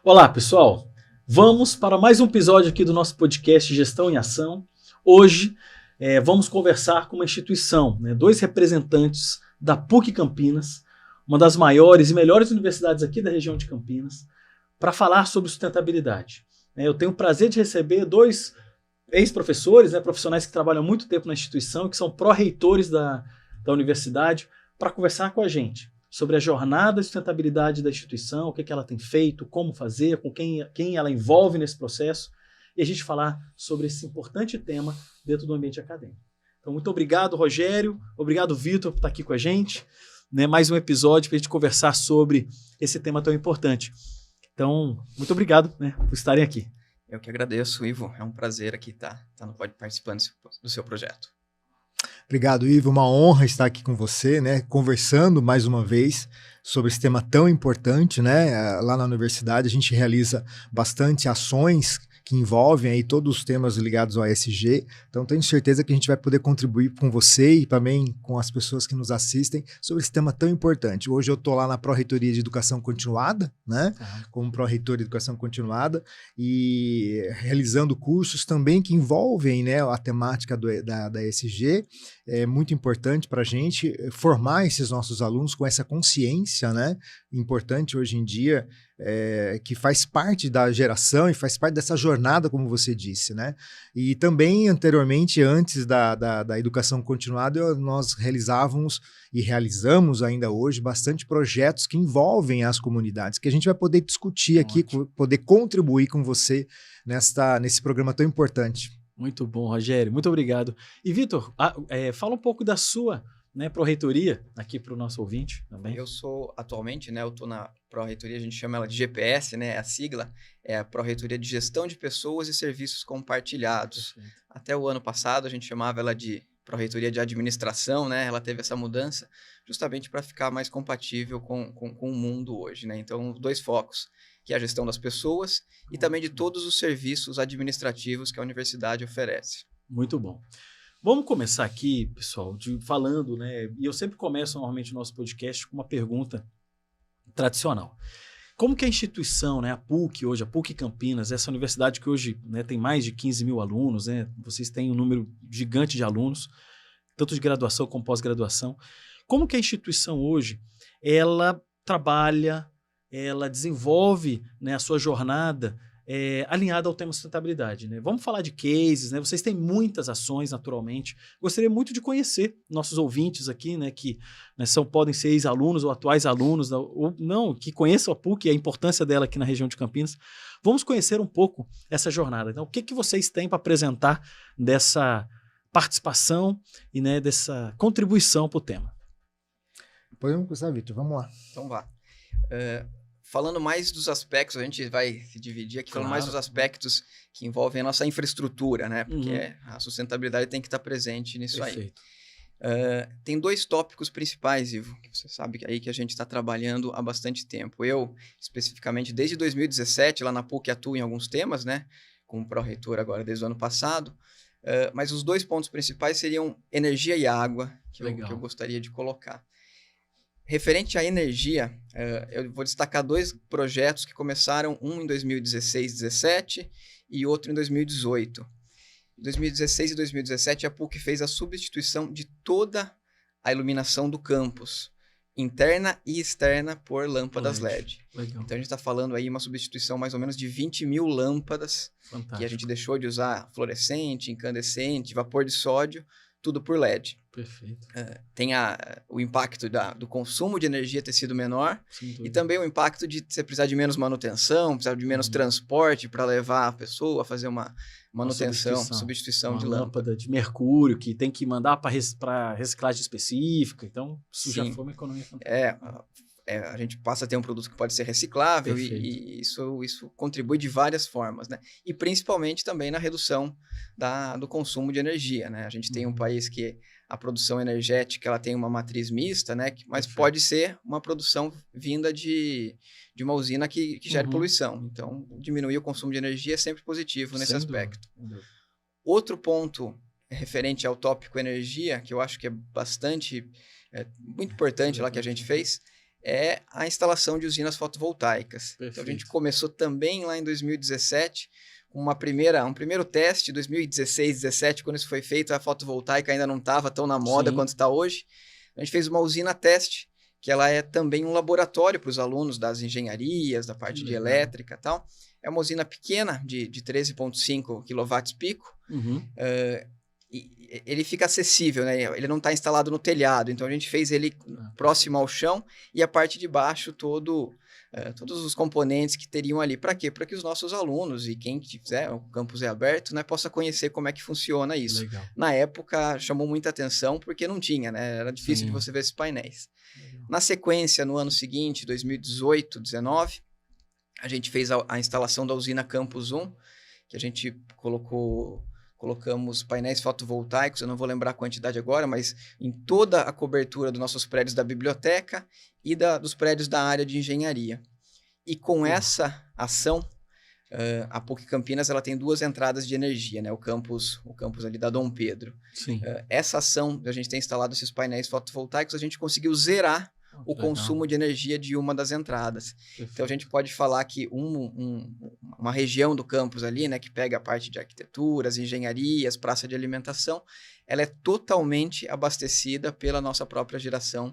Olá, pessoal. Vamos para mais um episódio aqui do nosso podcast Gestão em Ação. Hoje vamos conversar com uma instituição, dois representantes da PUC Campinas, uma das maiores e melhores universidades aqui da região de Campinas, para falar sobre sustentabilidade. Eu tenho o prazer de receber dois ex-professores, profissionais que trabalham há muito tempo na instituição e que são pró-reitores da universidade, para conversar com a gente sobre a jornada de sustentabilidade da instituição, o que ela tem feito, como fazer, com quem ela envolve nesse processo, e a gente falar sobre esse importante tema dentro do ambiente acadêmico. Então, muito obrigado, Rogério, obrigado, Vitor, por estar aqui com a gente, mais um episódio para a gente conversar sobre esse tema tão importante. Então, muito obrigado por estarem aqui. Eu que agradeço, Ivo, é um prazer aqui estar participando do seu projeto. Obrigado, Ivo. Uma honra estar aqui com você, conversando mais uma vez sobre esse tema tão importante, Lá na universidade a gente realiza bastante ações que envolvem aí todos os temas ligados ao ESG, então tenho certeza que a gente vai poder contribuir com você e também com as pessoas que nos assistem sobre esse tema tão importante. Hoje eu estou lá na Pró-Reitoria de Educação Continuada, como Pró-Reitor de Educação Continuada, e realizando cursos também que envolvem a temática da ESG. É muito importante para a gente formar esses nossos alunos com essa consciência, importante hoje em dia, que faz parte da geração e faz parte dessa jornada, como você disse, E também, anteriormente, antes da educação continuada, nós realizávamos e realizamos ainda hoje bastante projetos que envolvem as comunidades, que a gente vai poder discutir aqui, poder contribuir com você nesse programa tão importante. Muito bom, Rogério, muito obrigado. E, Vitor, fala um pouco da sua pró-reitoria aqui para o nosso ouvinte também. Eu sou atualmente, eu estou na pró-reitoria, a gente chama ela de GPS, a sigla é a Pró-Reitoria de Gestão de Pessoas e Serviços Compartilhados. Perfeito. Até o ano passado a gente chamava ela de Pró-Reitoria de Administração, ela teve essa mudança justamente para ficar mais compatível com o mundo hoje, Então, dois focos, que é a gestão das pessoas e também de todos os serviços administrativos que a universidade oferece. Muito bom. Vamos começar aqui, pessoal, falando, e eu sempre começo normalmente o nosso podcast com uma pergunta tradicional. Como que a instituição, a PUC hoje, a PUC Campinas, essa universidade que hoje tem mais de 15 mil alunos, vocês têm um número gigante de alunos, tanto de graduação como pós-graduação, como que a instituição hoje, ela trabalha, ela desenvolve a sua jornada alinhada ao tema sustentabilidade. Vamos falar de cases, vocês têm muitas ações, naturalmente. Gostaria muito de conhecer nossos ouvintes aqui, que podem ser ex-alunos ou atuais alunos, ou não, que conheçam a PUC e a importância dela aqui na região de Campinas. Vamos conhecer um pouco essa jornada. Então, o que vocês têm para apresentar dessa participação e dessa contribuição para o tema? Podemos começar, Vitor, vamos lá. Então vá. Falando mais dos aspectos, a gente vai se dividir aqui, falando mais dos aspectos que envolvem a nossa infraestrutura, Porque a sustentabilidade tem que estar presente nisso. Perfeito. Aí. Tem dois tópicos principais, Ivo, que você sabe aí que a gente está trabalhando há bastante tempo. Eu, especificamente, desde 2017, lá na PUC atuo em alguns temas, como pró-reitor agora desde o ano passado, mas os dois pontos principais seriam energia e água, que eu gostaria de colocar. Referente à energia, eu vou destacar dois projetos que começaram, um em 2016 e 2017 e outro em 2018. Em 2016 e 2017, a PUC fez a substituição de toda a iluminação do campus, interna e externa, por lâmpadas LED. Legal. Então, a gente está falando aí uma substituição mais ou menos de 20 mil lâmpadas. Fantástico. Que a gente deixou de usar fluorescente, incandescente, vapor de sódio, tudo por LED. Perfeito. Tem o impacto do consumo de energia ter sido menor e também o impacto de você precisar de menos manutenção, precisar de menos transporte para levar a pessoa a fazer uma manutenção, substituição de lâmpada de mercúrio que tem que mandar para reciclagem específica. Então, isso já foi uma economia fantástica. A gente passa a ter um produto que pode ser reciclável e isso contribui de várias formas, E principalmente também na redução do consumo de energia, A gente tem um país que a produção energética ela tem uma matriz mista, mas pode ser uma produção vinda de uma usina que gere poluição. Então, diminuir o consumo de energia é sempre positivo nesse aspecto. Outro ponto referente ao tópico energia, que eu acho que é muito importante lá que a gente fez, é a instalação de usinas fotovoltaicas. Perfeito. Então, a gente começou também lá em 2017, um primeiro teste, 2016, 2017, quando isso foi feito, a fotovoltaica ainda não estava tão na moda quanto está hoje. A gente fez uma usina teste, que ela é também um laboratório para os alunos das engenharias, da parte de elétrica e tal. É uma usina pequena, de 13,5 kW pico. E ele fica acessível, né? Ele não está instalado no telhado, então a gente fez ele próximo ao chão e a parte de baixo todos os componentes que teriam ali. Para quê? Para que os nossos alunos e quem quiser, o campus é aberto, né, possa conhecer como é que funciona isso. Legal. Na época chamou muita atenção porque não tinha, né? Era difícil de você ver esses painéis. Legal. Na sequência, no ano seguinte, 2018, 2019, a gente fez a instalação da usina Campus 1, que a gente colocamos painéis fotovoltaicos, eu não vou lembrar a quantidade agora, mas em toda a cobertura dos nossos prédios da biblioteca e dos prédios da área de engenharia. E com essa ação, a PUC Campinas ela tem 2 entradas de energia, né? O campus ali da Dom Pedro. Sim. Essa ação, a gente ter instalado esses painéis fotovoltaicos, a gente conseguiu zerar o consumo de energia de uma das entradas. Perfeito. Então, a gente pode falar que uma região do campus ali, né, que pega a parte de arquiteturas, engenharias, praça de alimentação, ela é totalmente abastecida pela nossa própria geração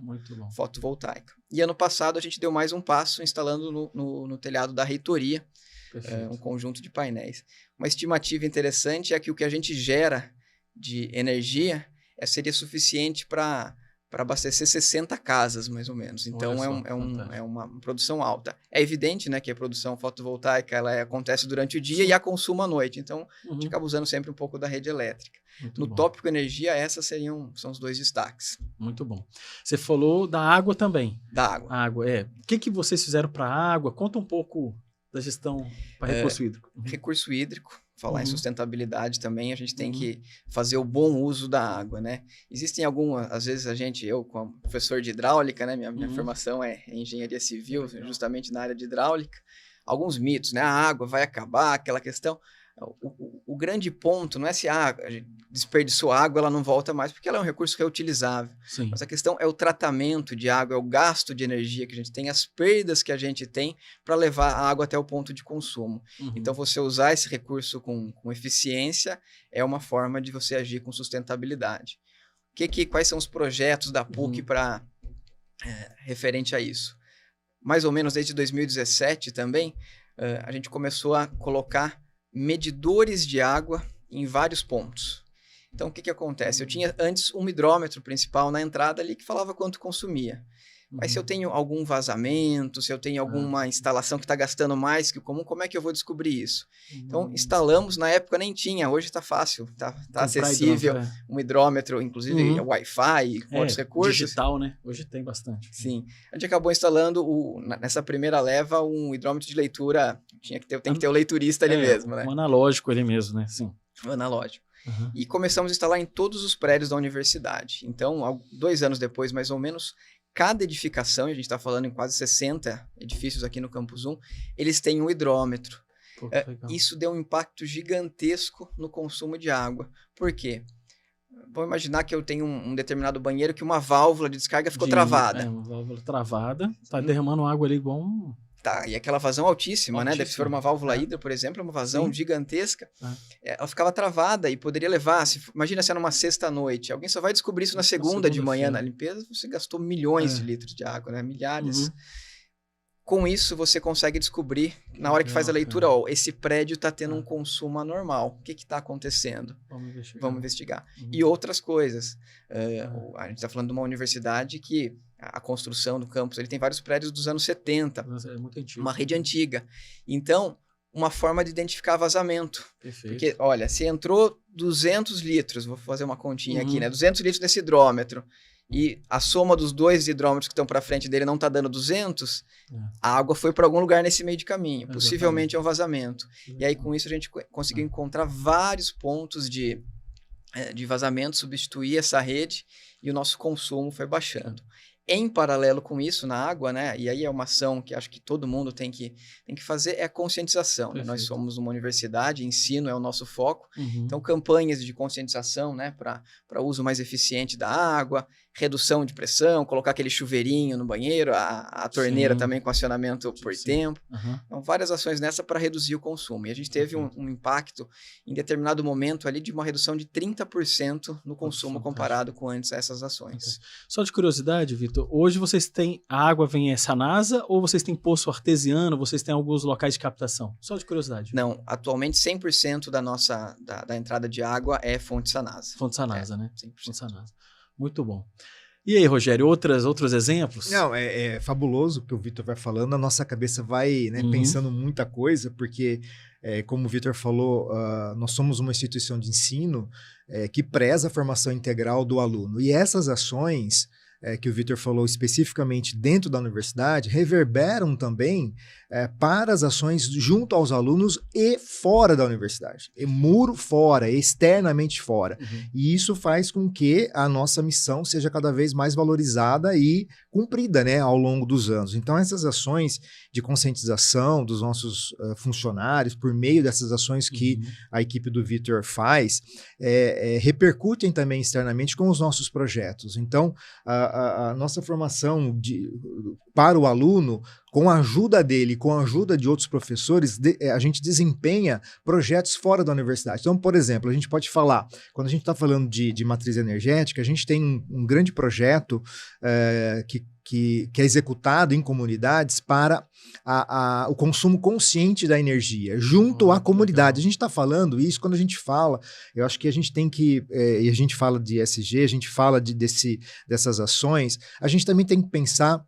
fotovoltaica. E ano passado, a gente deu mais um passo instalando no telhado da reitoria um conjunto de painéis. Uma estimativa interessante é que o que a gente gera de energia seria suficiente para abastecer 60 casas, mais ou menos. Então, é uma produção alta. É evidente, né, que a produção fotovoltaica ela acontece durante o dia e a consumo à noite. Então, a gente acaba usando sempre um pouco da rede elétrica. No tópico energia, são os 2 destaques. Muito bom. Você falou da água também. Da água. Água, O que vocês fizeram para a água? Conta um pouco da gestão para recurso hídrico. Recurso hídrico. Falar em sustentabilidade também, a gente tem que fazer o bom uso da água, né? Existem às vezes eu como professor de hidráulica, né? Minha formação é em engenharia civil, justamente na área de hidráulica. Alguns mitos, né? A água vai acabar, aquela questão. O grande ponto não é se a gente desperdiçou água, ela não volta mais, porque ela é um recurso reutilizável. Sim. Mas a questão é o tratamento de água, é o gasto de energia que a gente tem, as perdas que a gente tem para levar a água até o ponto de consumo. Então, você usar esse recurso com eficiência é uma forma de você agir com sustentabilidade. Quais são os projetos da PUC referente a isso? Mais ou menos desde 2017 também, a gente começou a colocar medidores de água em vários pontos. Então, o que acontece? Eu tinha antes um hidrômetro principal na entrada ali que falava quanto consumia. Mas se eu tenho algum vazamento, se eu tenho alguma instalação que está gastando mais que o comum, como é que eu vou descobrir isso? Então, instalamos, na época nem tinha, hoje está fácil, está acessível um hidrômetro, inclusive Wi-Fi, com outros recursos. Digital, né? Hoje tem bastante. Sim. A gente acabou instalando, nessa primeira leva, um hidrômetro de leitura, tem que ter o leiturista ali mesmo, né? Um analógico ali mesmo, né? Sim. Um analógico. E começamos a instalar em todos os prédios da universidade. Então, 2 anos depois, mais ou menos, cada edificação, a gente está falando em quase 60 edifícios aqui no Campus 1, eles têm um hidrômetro. Isso deu um impacto gigantesco no consumo de água. Por quê? Vamos imaginar que eu tenho um determinado banheiro que uma válvula de descarga ficou travada. Uma válvula travada, está derramando água ali igual um... Tá, e aquela vazão altíssima, né? Se for uma válvula hidra, por exemplo, é uma vazão gigantesca. Ela ficava travada e poderia levar... Imagina se era numa sexta-noite. Alguém só vai descobrir isso na segunda de manhã na limpeza. Você gastou milhões de litros de água, né? Milhares. Com isso, você consegue descobrir, na hora que faz a leitura, esse prédio está tendo um consumo anormal. O que está acontecendo? Vamos investigar. E outras coisas. A gente está falando de uma universidade que a construção do campus, ele tem vários prédios dos anos 70. É muito antigo. Uma rede antiga. Então, uma forma de identificar vazamento. Perfeito. Porque, olha, se entrou 200 litros, vou fazer uma continha aqui, né? 200 litros desse hidrômetro, e a soma dos 2 hidrômetros que estão para frente dele não está dando 200, a água foi para algum lugar nesse meio de caminho. Exatamente. Possivelmente é um vazamento. E aí, com isso, a gente conseguiu encontrar vários pontos de vazamento, substituir essa rede, e o nosso consumo foi baixando. Em paralelo com isso, na água, né? E aí é uma ação que acho que todo mundo tem que fazer, é a conscientização. Né? Nós somos uma universidade, ensino é o nosso foco. Então, campanhas de conscientização, né? Para uso mais eficiente da água, redução de pressão, colocar aquele chuveirinho no banheiro, a torneira também com acionamento por tempo. Então, várias ações nessa para reduzir o consumo. E a gente teve um impacto em determinado momento ali de uma redução de 30% no consumo comparado com antes essas ações. Só de curiosidade, Vitor, hoje vocês têm, a água vem Sanasa ou vocês têm poço artesiano, vocês têm alguns locais de captação? Só de curiosidade. Não, atualmente 100% da entrada de água é fonte Sanasa. Fonte Sanasa, né? 100%. Fonte Sanasa. Muito bom. E aí, Rogério, outros exemplos? Não, é fabuloso o que o Vitor vai falando, a nossa cabeça vai pensando muita coisa, porque, como o Vitor falou, nós somos uma instituição de ensino que preza a formação integral do aluno. E essas ações que o Vitor falou especificamente dentro da universidade, reverberam também para as ações junto aos alunos e fora da universidade. E muro fora, externamente fora. E isso faz com que a nossa missão seja cada vez mais valorizada e cumprida, né, ao longo dos anos. Então, essas ações de conscientização dos nossos funcionários, por meio dessas ações que a equipe do Vitor faz, repercutem também externamente com os nossos projetos. Então, a nossa formação para o aluno, com a ajuda dele, com a ajuda de outros professores, a gente desempenha projetos fora da universidade. Então, por exemplo, a gente pode falar, quando a gente está falando de matriz energética, a gente tem um grande projeto que é executado em comunidades para o consumo consciente da energia, junto à comunidade. Legal. A gente está falando isso quando a gente fala, eu acho que a gente tem que, e a gente fala de ESG, a gente fala dessas ações, a gente também tem que pensar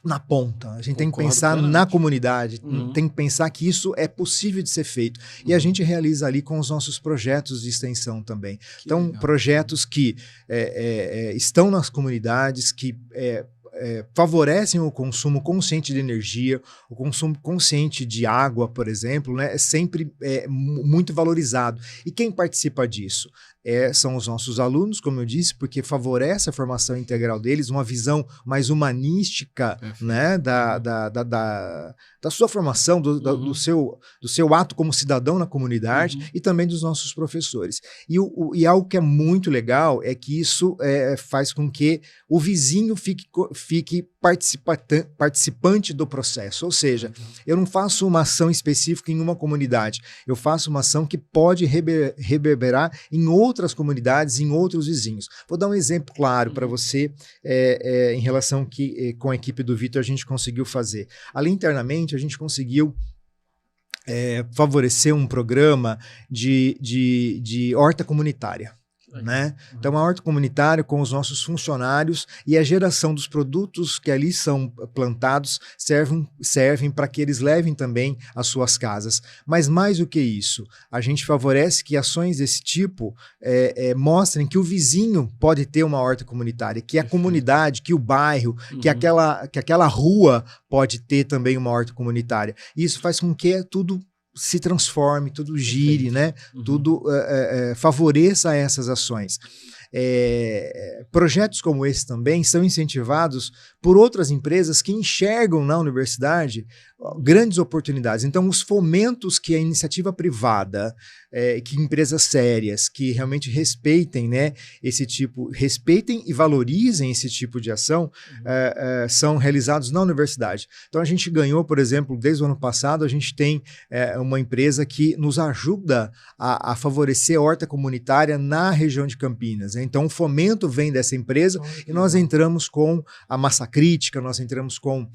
na ponta, a gente tem que pensar na comunidade, tem que pensar que isso é possível de ser feito. E a gente realiza ali com os nossos projetos de extensão também. Então, legal. Projetos que estão nas comunidades, que favorecem o consumo consciente de energia, o consumo consciente de água, por exemplo, né, é sempre muito valorizado. E quem participa disso? São os nossos alunos, como eu disse, porque favorece a formação integral deles, uma visão mais humanística, né, da sua formação, do seu ato como cidadão na comunidade e também dos nossos professores. E algo que é muito legal é que isso faz com que o vizinho fique participante do processo, ou seja, eu não faço uma ação específica em uma comunidade, eu faço uma ação que pode reverberar em outras comunidades, em outros vizinhos. Vou dar um exemplo claro para você em relação que com a equipe do Vitor a gente conseguiu fazer. Ali internamente a gente conseguiu favorecer um programa de horta comunitária. Né? Então, a horta comunitária com os nossos funcionários e a geração dos produtos que ali são plantados servem para que eles levem também às suas casas. Mas mais do que isso, a gente favorece que ações desse tipo mostrem que o vizinho pode ter uma horta comunitária, que a comunidade, que o bairro, que aquela rua pode ter também uma horta comunitária. E isso faz com que tudo se transforme, tudo gire, né? Tudo favoreça essas ações. Projetos como esse também são incentivados por outras empresas que enxergam na universidade grandes oportunidades. Então, os fomentos que a iniciativa privada, que empresas sérias, que realmente respeitem, né, respeitem e valorizem esse tipo de ação, são realizados na universidade. Então, a gente ganhou, por exemplo, desde o ano passado, a gente tem uma empresa que nos ajuda a favorecer a horta comunitária na região de Campinas. Então, o fomento vem dessa empresa e nós entramos com a massa crítica, nós entramos com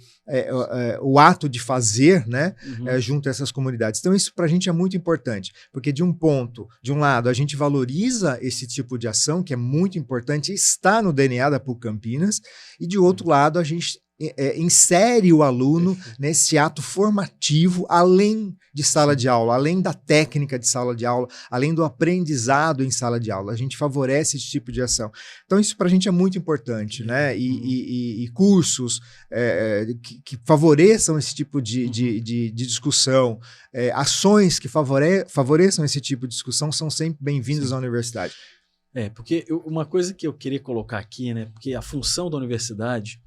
o ato de fazer, né, junto a essas comunidades. Então, isso para a gente é muito importante, porque de um lado, a gente valoriza esse tipo de ação, que é muito importante, está no DNA da PUC Campinas, e de outro lado, a gente insere o aluno nesse ato formativo, além de sala de aula, além da técnica de sala de aula, além do aprendizado em sala de aula. A gente favorece esse tipo de ação. Então, isso para a gente é muito importante, né? E cursos que favoreçam esse tipo de discussão, ações que favoreçam esse tipo de discussão são sempre bem-vindas à universidade. Porque uma coisa que eu queria colocar aqui, né? Porque a função da universidade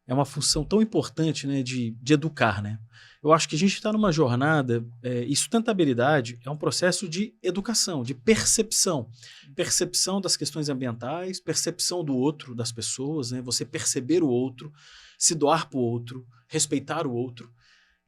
é uma função tão importante, né, de educar, né? Eu acho que a gente está numa jornada, e sustentabilidade é um processo de educação, de percepção. Percepção das questões ambientais, percepção do outro, das pessoas, né? Você perceber o outro, se doar para o outro, respeitar o outro,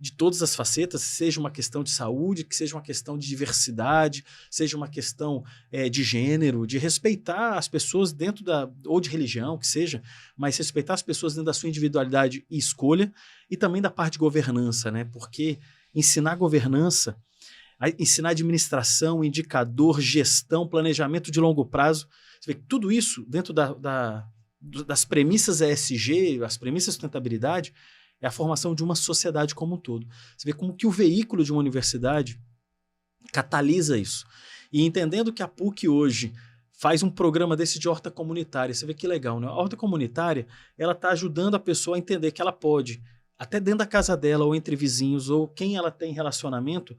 de todas as facetas, seja uma questão de saúde, que seja uma questão de diversidade, seja uma questão de gênero, de respeitar as pessoas dentro ou de religião, que seja, mas respeitar as pessoas dentro da sua individualidade e escolha, e também da parte de governança, né? Porque ensinar governança, ensinar administração, indicador, gestão, planejamento de longo prazo, você vê que tudo isso dentro das premissas ESG, as premissas de sustentabilidade, é a formação de uma sociedade como um todo. Você vê como que o veículo de uma universidade catalisa isso. E entendendo que a PUC hoje faz um programa desse de horta comunitária, você vê que legal, né? A horta comunitária, ela está ajudando a pessoa a entender que ela pode, até dentro da casa dela, ou entre vizinhos, ou quem ela tem relacionamento,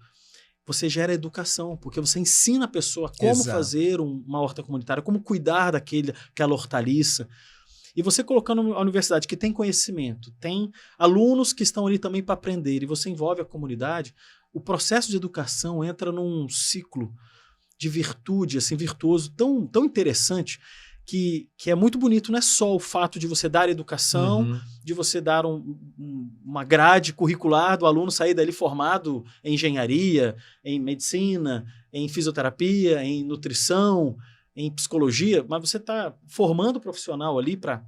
você gera educação, porque você ensina a pessoa como fazer uma horta comunitária, como cuidar daquela hortaliça. E você colocando a universidade que tem conhecimento, tem alunos que estão ali também para aprender, e você envolve a comunidade, o processo de educação entra num ciclo de virtude, assim, virtuoso, tão interessante, que é muito bonito. Não é só o fato de você dar educação, de você dar uma grade curricular do aluno sair dali formado em engenharia, em medicina, em fisioterapia, em nutrição, em psicologia, mas você está formando o profissional ali para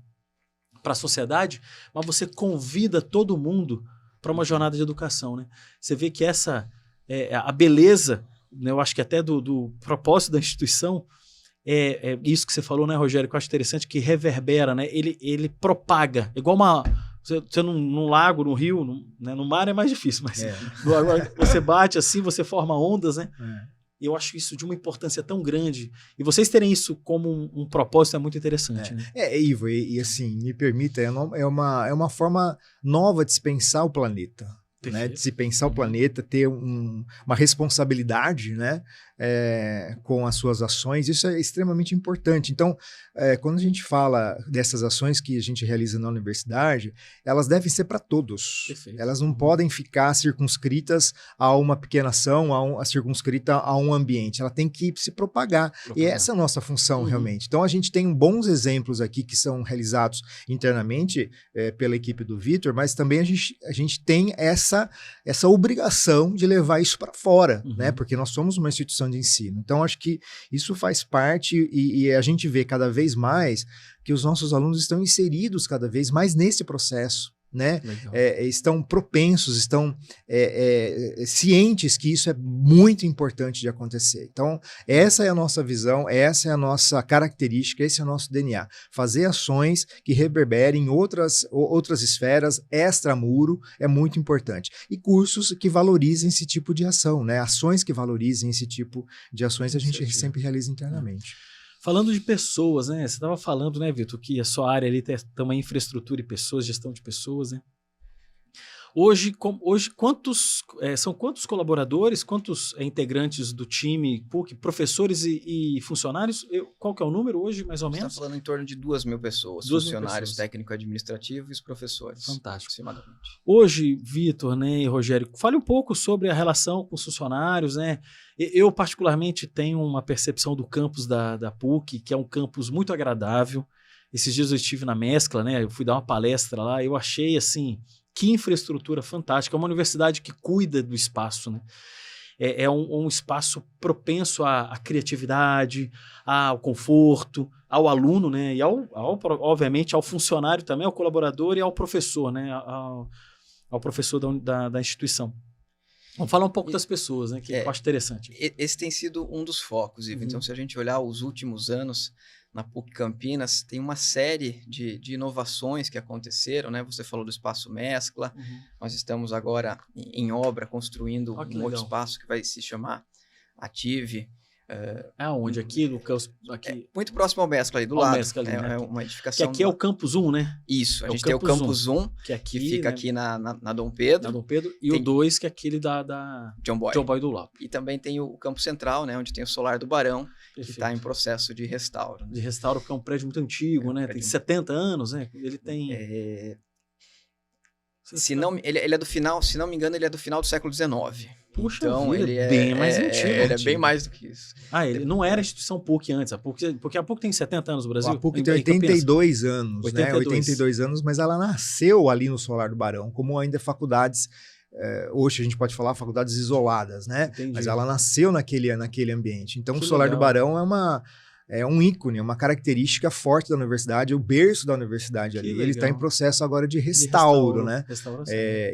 a sociedade, mas você convida todo mundo para uma jornada de educação, né? Você vê que essa a beleza, né, eu acho que até do propósito da instituição, é isso que você falou, né, Rogério, que eu acho interessante, que reverbera, né? Ele propaga, igual você num lago, no rio, no mar é mais difícil, mas agora você bate assim, você forma ondas, né? Eu acho isso de uma importância tão grande. E vocês terem isso como um propósito é muito interessante. Né? Ivo, e assim, me permita, é uma forma nova de se pensar o planeta. Né? De se pensar o planeta, ter uma responsabilidade, né? Com as suas ações, isso é extremamente importante. Então, quando a gente fala dessas ações que a gente realiza na universidade, elas devem ser para todos. Perfeito. Elas não podem ficar circunscritas a uma pequena ação, circunscrita a um ambiente. Ela tem que se propagar. E essa é a nossa função, realmente. Então, a gente tem bons exemplos aqui que são realizados internamente pela equipe do Vitor, mas também a gente tem essa obrigação de levar isso para fora, né? Porque nós somos uma instituição de ensino. Então, acho que isso faz parte e a gente vê cada vez mais que os nossos alunos estão inseridos cada vez mais nesse processo, né? Estão propensos, estão cientes que isso é muito importante de acontecer. Então, essa é a nossa visão, essa é a nossa característica, esse é o nosso DNA. Fazer ações que reverberem em outras esferas, extramuro, é muito importante. E cursos que valorizem esse tipo de ação, né? Ações que valorizem esse tipo de ações, a gente sempre realiza internamente. Falando de pessoas, né? Você estava falando, né, Vitor, que a sua área ali tem também infraestrutura e pessoas, gestão de pessoas, né? Hoje são quantos colaboradores, quantos integrantes do time PUC, professores e funcionários? Qual que é o número hoje, mais ou menos? Você está falando em torno de 2.000 pessoas, funcionários técnico-administrativos e os professores. Fantástico. Hoje, Vitor, né, e Rogério, fale um pouco sobre a relação com os funcionários, né? Eu, particularmente, tenho uma percepção do campus da PUC, que é um campus muito agradável. Esses dias eu estive na Mescla, né? Eu fui dar uma palestra lá, eu achei, assim, que infraestrutura fantástica. É uma universidade que cuida do espaço, né? É um espaço propenso à criatividade, ao conforto, ao aluno, né? E obviamente, ao funcionário também, ao colaborador e ao professor, né? Ao professor da instituição. Vamos falar um pouco das pessoas, né? Que eu acho interessante. Esse tem sido um dos focos, Ivo. Então, se a gente olhar os últimos anos na PUC Campinas, tem uma série de inovações que aconteceram, né? Você falou do Espaço Mescla. Nós estamos agora em obra, construindo um outro espaço que vai se chamar Ative. Aonde? Aqui no campus? Aqui. Muito próximo ao Mescla, ali do lado. Mescla, ali, né? É uma edificação. Que aqui é o Campus 1, né? Isso, a gente tem o Campus 1, que fica aqui na Dom Pedro. Na Dom Pedro. E o 2, que é aquele da John Boy do Lopes. E também tem o Campus Central, né? Onde tem o Solar do Barão, que está em processo de restauro. Né? De restauro, porque é um prédio muito antigo, né? Tem 70 anos, né? Ele tem... Ele é do final, se não me engano, ele é do final do século XIX. Puxa então, vida, ele é bem mais antigo. Ele é bem mais do que isso. Ele não era a instituição PUC antes, porque a PUC tem 70 anos no Brasil. A PUC tem 82 anos, 82. Né? 82 anos, mas ela nasceu ali no Solar do Barão, como ainda faculdades, hoje a gente pode falar faculdades isoladas, né? Entendi. Mas ela nasceu naquele ambiente. Então, o Solar legal. do Barão é um ícone, uma característica forte da universidade, o berço da universidade ali. Ele está em processo agora de restauro, né?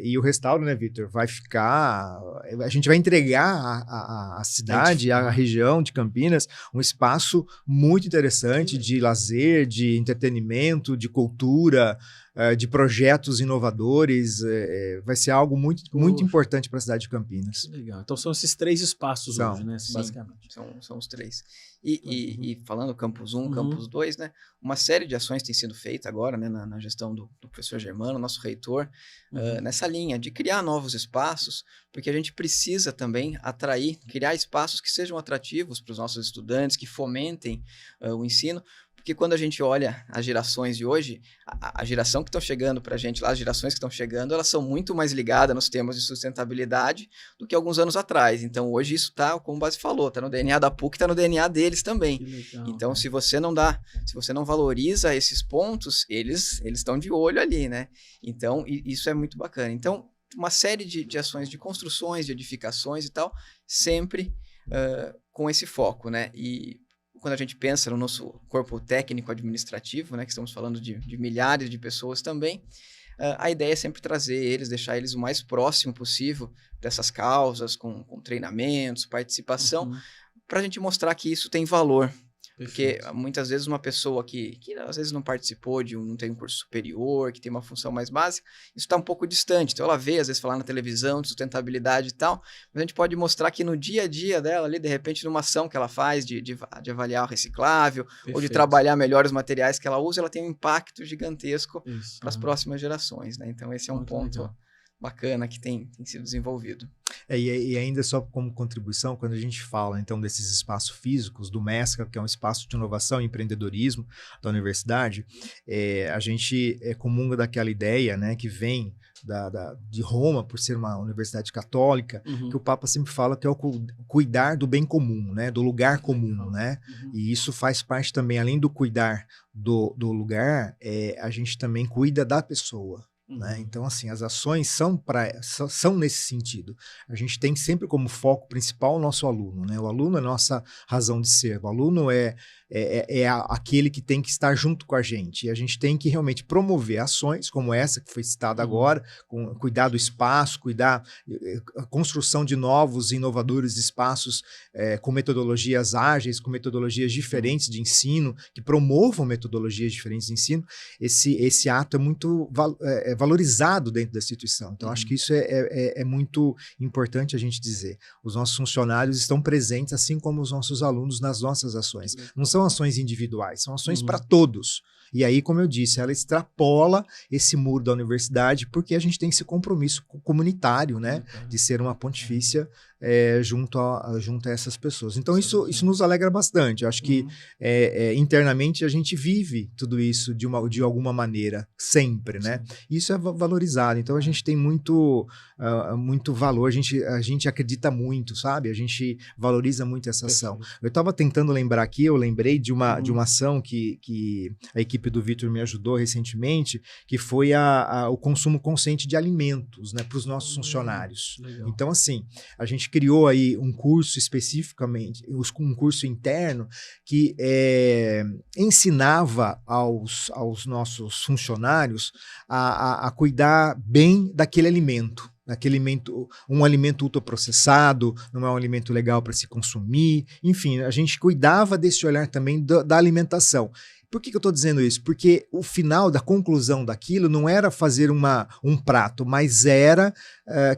E o restauro, né, Vitor, vai ficar... A gente vai entregar à cidade, à região de Campinas, um espaço muito interessante de lazer, de entretenimento, de cultura, de projetos inovadores. Vai ser algo muito importante para a cidade de Campinas. Que legal. Então são esses 3 espaços hoje, né? Sim, basicamente. São os 3. E falando Campus 1, Campus 2, né? Uma série de ações tem sido feita agora, né? Na gestão do professor Germano, nosso reitor, nessa linha de criar novos espaços, porque a gente precisa também criar espaços que sejam atrativos para os nossos estudantes, que fomentem o ensino. Porque quando a gente olha as gerações de hoje, a geração que estão chegando para a gente lá, as gerações que estão chegando, elas são muito mais ligadas nos temas de sustentabilidade do que alguns anos atrás. Então, hoje isso está, como o Basi falou, está no DNA da PUC, está no DNA deles também. Legal, então, se você não valoriza esses pontos, eles estão de olho ali, né? Então, isso é muito bacana. Então, uma série de ações, de construções, de edificações e tal, sempre com esse foco, né? E quando a gente pensa no nosso corpo técnico-administrativo, né, que estamos falando de milhares de pessoas também, a ideia é sempre deixar eles o mais próximo possível dessas causas, com treinamentos, participação, para a gente mostrar que isso tem valor. Perfeito. Porque muitas vezes uma pessoa que às vezes não participou não tem um curso superior, que tem uma função mais básica, isso está um pouco distante. Então ela vê, às vezes, falar na televisão de sustentabilidade e tal, mas a gente pode mostrar que no dia a dia dela ali, de repente, numa ação que ela faz de avaliar o reciclável, Perfeito. Ou de trabalhar melhor os materiais que ela usa, ela tem um impacto gigantesco para as próximas gerações, né? Então esse é um ponto bacana que tem sido desenvolvido. E ainda só como contribuição, quando a gente fala então desses espaços físicos, do MESCA, que é um espaço de inovação e empreendedorismo da universidade, a gente comunga daquela ideia, né, que vem de Roma, por ser uma universidade católica, que o Papa sempre fala que é o cuidar do bem comum, né, do lugar comum, né? E isso faz parte também, além do cuidar do lugar, a gente também cuida da pessoa. Né? Então, assim, as ações são nesse sentido. A gente tem sempre como foco principal o nosso aluno, né? O aluno é a nossa razão de ser. O aluno é aquele que tem que estar junto com a gente. E a gente tem que realmente promover ações como essa que foi citada agora, cuidar do espaço, cuidar a construção de novos e inovadores espaços com metodologias ágeis, com metodologias diferentes de ensino, que promovam metodologias diferentes de ensino. Esse ato é muito valorizado dentro da instituição. Então, acho que isso é muito importante a gente dizer. Os nossos funcionários estão presentes, assim como os nossos alunos, nas nossas ações. Não são ações individuais, são ações para todos. E aí, como eu disse, ela extrapola esse muro da universidade, porque a gente tem esse compromisso comunitário, né, de ser uma pontifícia junto a essas pessoas. Então, isso nos alegra bastante. Eu acho que internamente a gente vive tudo isso de alguma maneira, sempre, né? Isso é valorizado. Então, a gente tem muito valor, a gente acredita muito, sabe? A gente valoriza muito essa ação. Eu estava tentando lembrar aqui, eu lembrei de uma ação que a equipe do Vitor me ajudou recentemente, que foi o consumo consciente de alimentos, né, para os nossos funcionários. Legal. Então, assim, a gente criou aí um curso especificamente, um curso interno que ensinava aos nossos funcionários a cuidar bem daquele alimento. Um alimento ultraprocessado, não é um alimento legal para se consumir. Enfim, a gente cuidava desse olhar também da alimentação. Por que eu estou dizendo isso? Porque o final da conclusão daquilo não era fazer um prato, mas era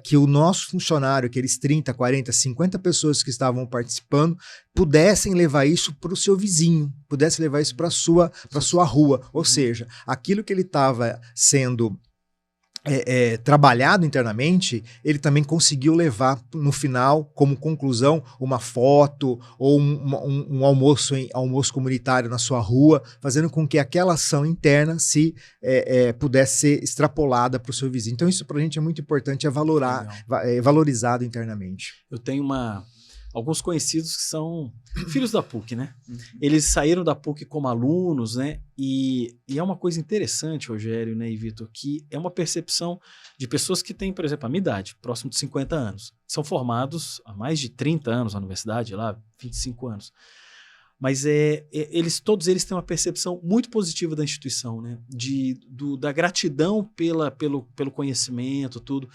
que o nosso funcionário, aqueles 30, 40, 50 pessoas que estavam participando, pudessem levar isso para o seu vizinho, pudessem levar isso para a sua rua. Ou seja, aquilo que ele estava sendo trabalhado internamente, ele também conseguiu levar no final, como conclusão, uma foto ou um almoço comunitário na sua rua, fazendo com que aquela ação interna pudesse ser extrapolada para o seu vizinho. Então isso para a gente é muito importante, é valorizado internamente. Eu tenho alguns conhecidos que são filhos da PUC, né? Eles saíram da PUC como alunos, né? E é uma coisa interessante, Rogério, né, e Vitor, que é uma percepção de pessoas que têm, por exemplo, a minha idade, próximo de 50 anos. São formados há mais de 30 anos na universidade, lá, 25 anos. Mas todos eles têm uma percepção muito positiva da instituição, né? Da gratidão pelo conhecimento, tudo.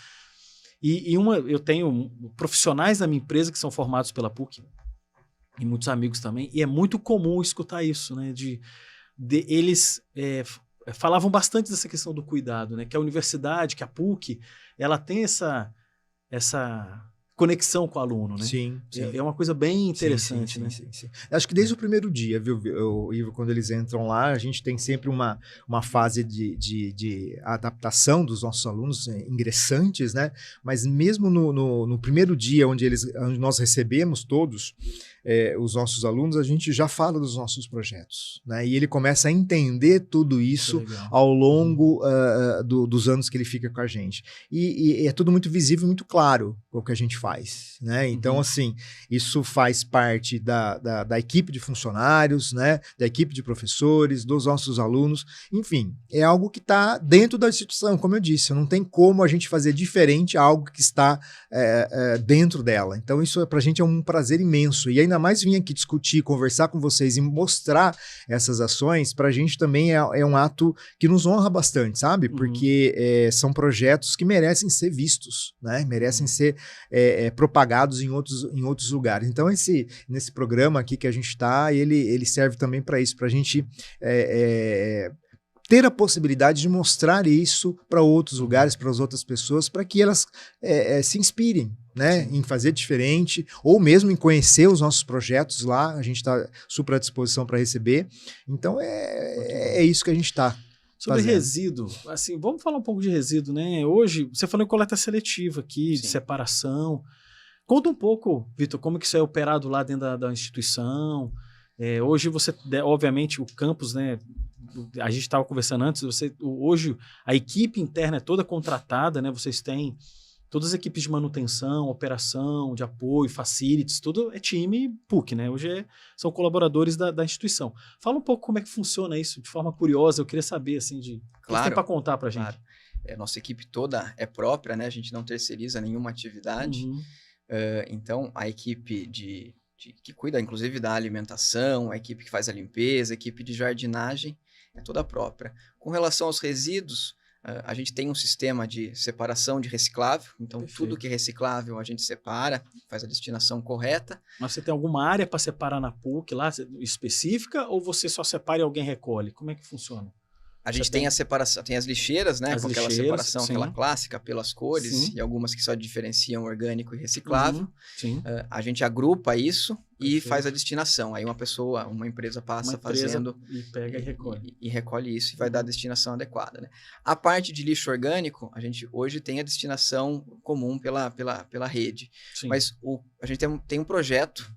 Eu tenho profissionais da minha empresa que são formados pela PUC, e muitos amigos também, e é muito comum escutar isso, né? Eles falavam bastante dessa questão do cuidado, né? Que a universidade, que a PUC, ela tem essa conexão com o aluno, né? Sim. É uma coisa bem interessante, né? Sim. Acho que desde o primeiro dia, viu, Ivo, quando eles entram lá, a gente tem sempre uma fase de adaptação dos nossos alunos ingressantes, né? Mas mesmo no primeiro dia, onde nós recebemos todos os nossos alunos, a gente já fala dos nossos projetos, né? E ele começa a entender tudo isso ao longo dos anos que ele fica com a gente. E é tudo muito visível, muito claro o que a gente faz, né? Então, assim, isso faz parte da equipe de funcionários, né? Da equipe de professores, dos nossos alunos, enfim, é algo que está dentro da instituição, como eu disse, não tem como a gente fazer diferente algo que está dentro dela. Então, isso para a gente é um prazer imenso, e ainda mais vir aqui discutir, conversar com vocês e mostrar essas ações, para a gente também é um ato que nos honra bastante, sabe? Porque são projetos que merecem ser vistos, né? Merecem ser propagados em outros lugares. Então, nesse programa aqui que a gente está, ele serve também para isso, para a gente ter a possibilidade de mostrar isso para outros lugares, para as outras pessoas, para que elas se inspirem, né, em fazer diferente, ou mesmo em conhecer os nossos projetos lá. A gente está super à disposição para receber. Então, é isso que a gente está Sobre fazendo. Resíduo, assim, vamos falar um pouco de resíduo, né? Hoje, você falou em coleta seletiva aqui, de separação. Conta um pouco, Vitor, como que isso é operado lá dentro da instituição. Hoje obviamente, o campus, né? A gente estava conversando antes, hoje a equipe interna é toda contratada, né? Vocês têm todas as equipes de manutenção, operação, de apoio, facilities, tudo é time PUC, né? Hoje são colaboradores da instituição. Fala um pouco como é que funciona isso, de forma curiosa, eu queria saber, assim, o que tem para contar para a gente. Claro. Nossa equipe toda é própria, né? A gente não terceiriza nenhuma atividade. Então, a equipe que cuida, inclusive, da alimentação, a equipe que faz a limpeza, a equipe de jardinagem, é toda própria. Com relação aos resíduos, a gente tem um sistema de separação de reciclável, então Perfeito. Tudo que é reciclável a gente separa, faz a destinação correta. Mas você tem alguma área para separar na PUC lá, específica, ou você só separa e alguém recolhe? Como é que funciona? A gente tem a separação, tem as lixeiras, né? Com aquela separação, aquela clássica, pelas cores, e algumas que só diferenciam orgânico e reciclável. A gente agrupa isso e faz a destinação. Aí uma empresa passa fazendo... E pega e recolhe. E recolhe isso e vai dar a destinação adequada, né? A parte de lixo orgânico, a gente hoje tem a destinação comum pela rede. Mas a gente tem um projeto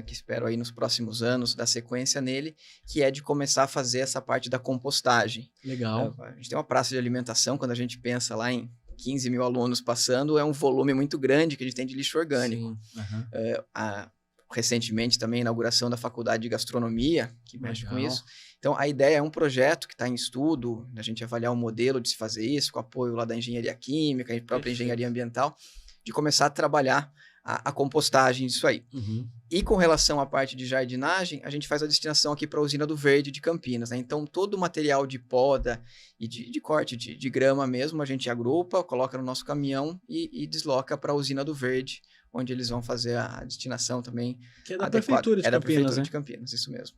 que espero aí nos próximos anos dar sequência nele, que é de começar a fazer essa parte da compostagem. Legal. A gente tem uma praça de alimentação, quando a gente pensa lá em 15 mil alunos passando, é um volume muito grande que a gente tem de lixo orgânico. Recentemente também a inauguração da faculdade de gastronomia, que mexe com isso. Então a ideia é um projeto que está em estudo, a gente avaliar o modelo de se fazer isso, com apoio lá da engenharia química, a própria engenharia ambiental, de começar a trabalhar a compostagem disso aí. E com relação à parte de jardinagem, a gente faz a destinação aqui para a Usina do Verde de Campinas, né? Então, todo o material de poda e de corte de grama mesmo, a gente agrupa, coloca no nosso caminhão e desloca para a Usina do Verde, onde eles vão fazer a destinação também. Que é da Prefeitura de Campinas, da Prefeitura né? de Campinas, isso mesmo.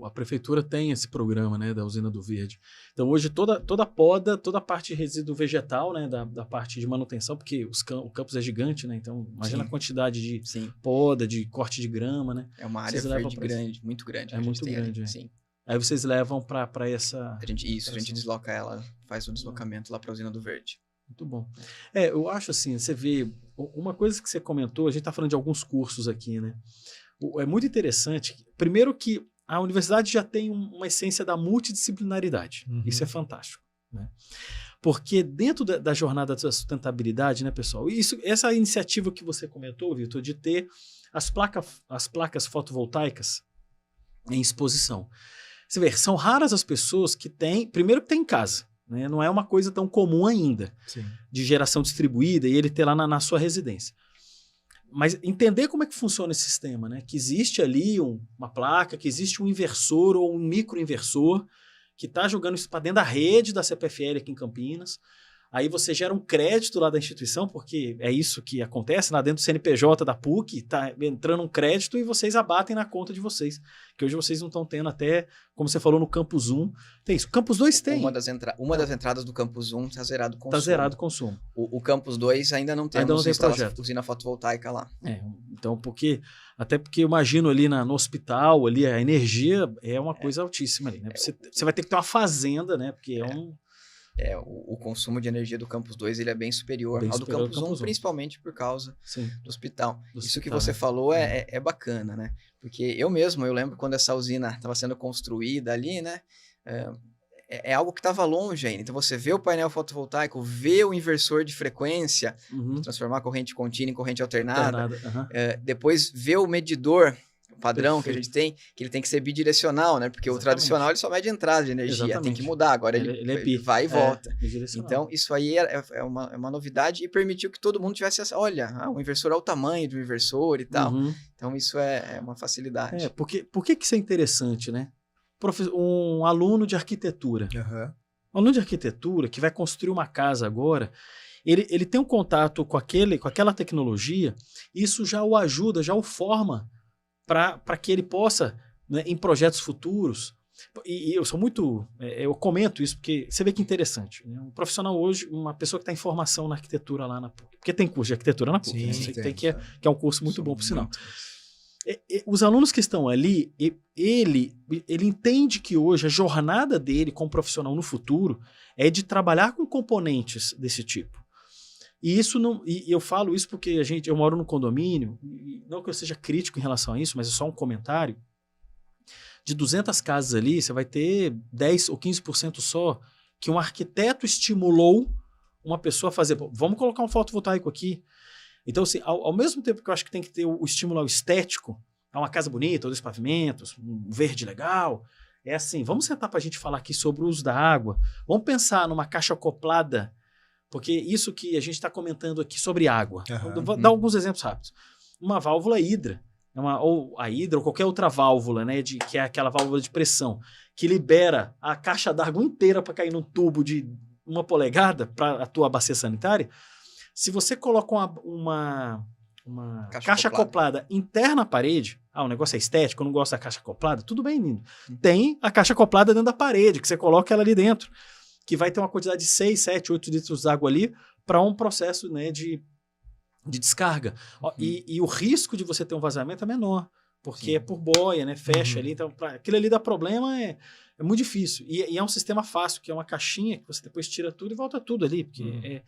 A prefeitura tem esse programa, né, da Usina do Verde. Então, hoje, toda a poda, toda a parte de resíduo vegetal, né, da parte de manutenção, porque o campus é gigante, né? Então, imagina a quantidade de poda, de corte de grama, né? É uma área verde grande, muito grande. É muito grande, Sim. Aí vocês levam para essa... A gente desloca ela, faz o deslocamento lá para a usina do Verde. Muito bom. Eu acho assim, você vê, uma coisa que você comentou, a gente está falando de alguns cursos aqui, né? É muito interessante, primeiro que a universidade já tem uma essência da multidisciplinaridade. Isso é fantástico, né? Porque dentro da jornada da sustentabilidade, né, pessoal, essa iniciativa que você comentou, Vitor, de ter as placas fotovoltaicas em exposição. Você vê, são raras as pessoas que têm, primeiro que tem em casa, né? Não é uma coisa tão comum ainda, Sim. de geração distribuída e ele ter lá na sua residência. Mas entender como é que funciona esse sistema, né? Que existe ali uma placa, que existe um inversor ou um microinversor que está jogando isso para dentro da rede da CPFL aqui em Campinas. Aí você gera um crédito lá da instituição, porque é isso que acontece lá dentro do CNPJ da PUC, está entrando um crédito e vocês abatem na conta de vocês, que hoje vocês não estão tendo até, como você falou, no Campus 1. Tem isso. O Campus 2 tem. Uma das entradas do Campus 1 está zerado o consumo. Está zerado o consumo. O Campus 2 ainda não temos usina fotovoltaica lá. Então, até porque eu imagino ali no hospital, ali a energia é uma coisa altíssima ali, né? Você vai ter que ter uma fazenda, né? Porque o consumo de energia do Campus 2 ele é bem superior ao do Campus 1, principalmente por causa do hospital. Isso que você falou é bacana, né? Porque eu lembro quando essa usina estava sendo construída ali, né? É algo que estava longe ainda. Então você vê o painel fotovoltaico, vê o inversor de frequência, transformar a corrente contínua em corrente alternada, depois vê o medidor padrão que a gente tem, que ele tem que ser bidirecional, né? Porque o tradicional ele só mede entrada de energia, tem que mudar. Agora ele vai e volta. Então, isso aí é uma novidade e permitiu que todo mundo tivesse essa... Olha, o inversor é o tamanho do inversor e tal. Então, isso é uma facilidade. Por que isso é interessante, né? Um aluno de arquitetura. Um aluno de arquitetura que vai construir uma casa agora, ele tem um contato com aquela tecnologia, isso já o ajuda, já o forma para que ele possa, né, em projetos futuros, e eu sou muito, eu comento isso porque você vê que interessante, né? Um profissional hoje, uma pessoa que está em formação na arquitetura lá na PUC, porque tem curso de arquitetura na PUC, sim, né? que é um curso muito bom, por sinal. Os alunos que estão ali, ele entende que hoje a jornada dele como profissional no futuro é de trabalhar com componentes desse tipo. E isso não, e eu falo isso porque eu moro no condomínio, e não que eu seja crítico em relação a isso, mas é só um comentário. De 200 casas ali, você vai ter 10 ou 15% só que um arquiteto estimulou uma pessoa a fazer. Vamos colocar um fotovoltaico aqui. Então, assim, ao mesmo tempo que eu acho que tem que ter o estímulo ao estético, a uma casa bonita, 2 pavimentos, um verde legal, é assim, vamos sentar para a gente falar aqui sobre o uso da água. Vamos pensar numa caixa acoplada, porque isso que a gente está comentando aqui sobre água. Vou dar alguns exemplos rápidos. Uma válvula hidra, ou a hidra, ou qualquer outra válvula, né, que é aquela válvula de pressão, que libera a caixa d'água inteira para cair num tubo de 1 polegada para a tua bacia sanitária. Se você coloca uma caixa acoplada interna à parede, o negócio é estético, eu não gosto da caixa acoplada, tudo bem, lindo. Tem a caixa acoplada dentro da parede, que você coloca ela ali dentro, que vai ter uma quantidade de 6, 7, 8 litros d'água ali para um processo, né, de descarga. E o risco de você ter um vazamento é menor, porque é por boia, né, fecha ali. Então, aquilo ali dá problema é muito difícil. E é um sistema fácil, que é uma caixinha que você depois tira tudo e volta tudo ali, porque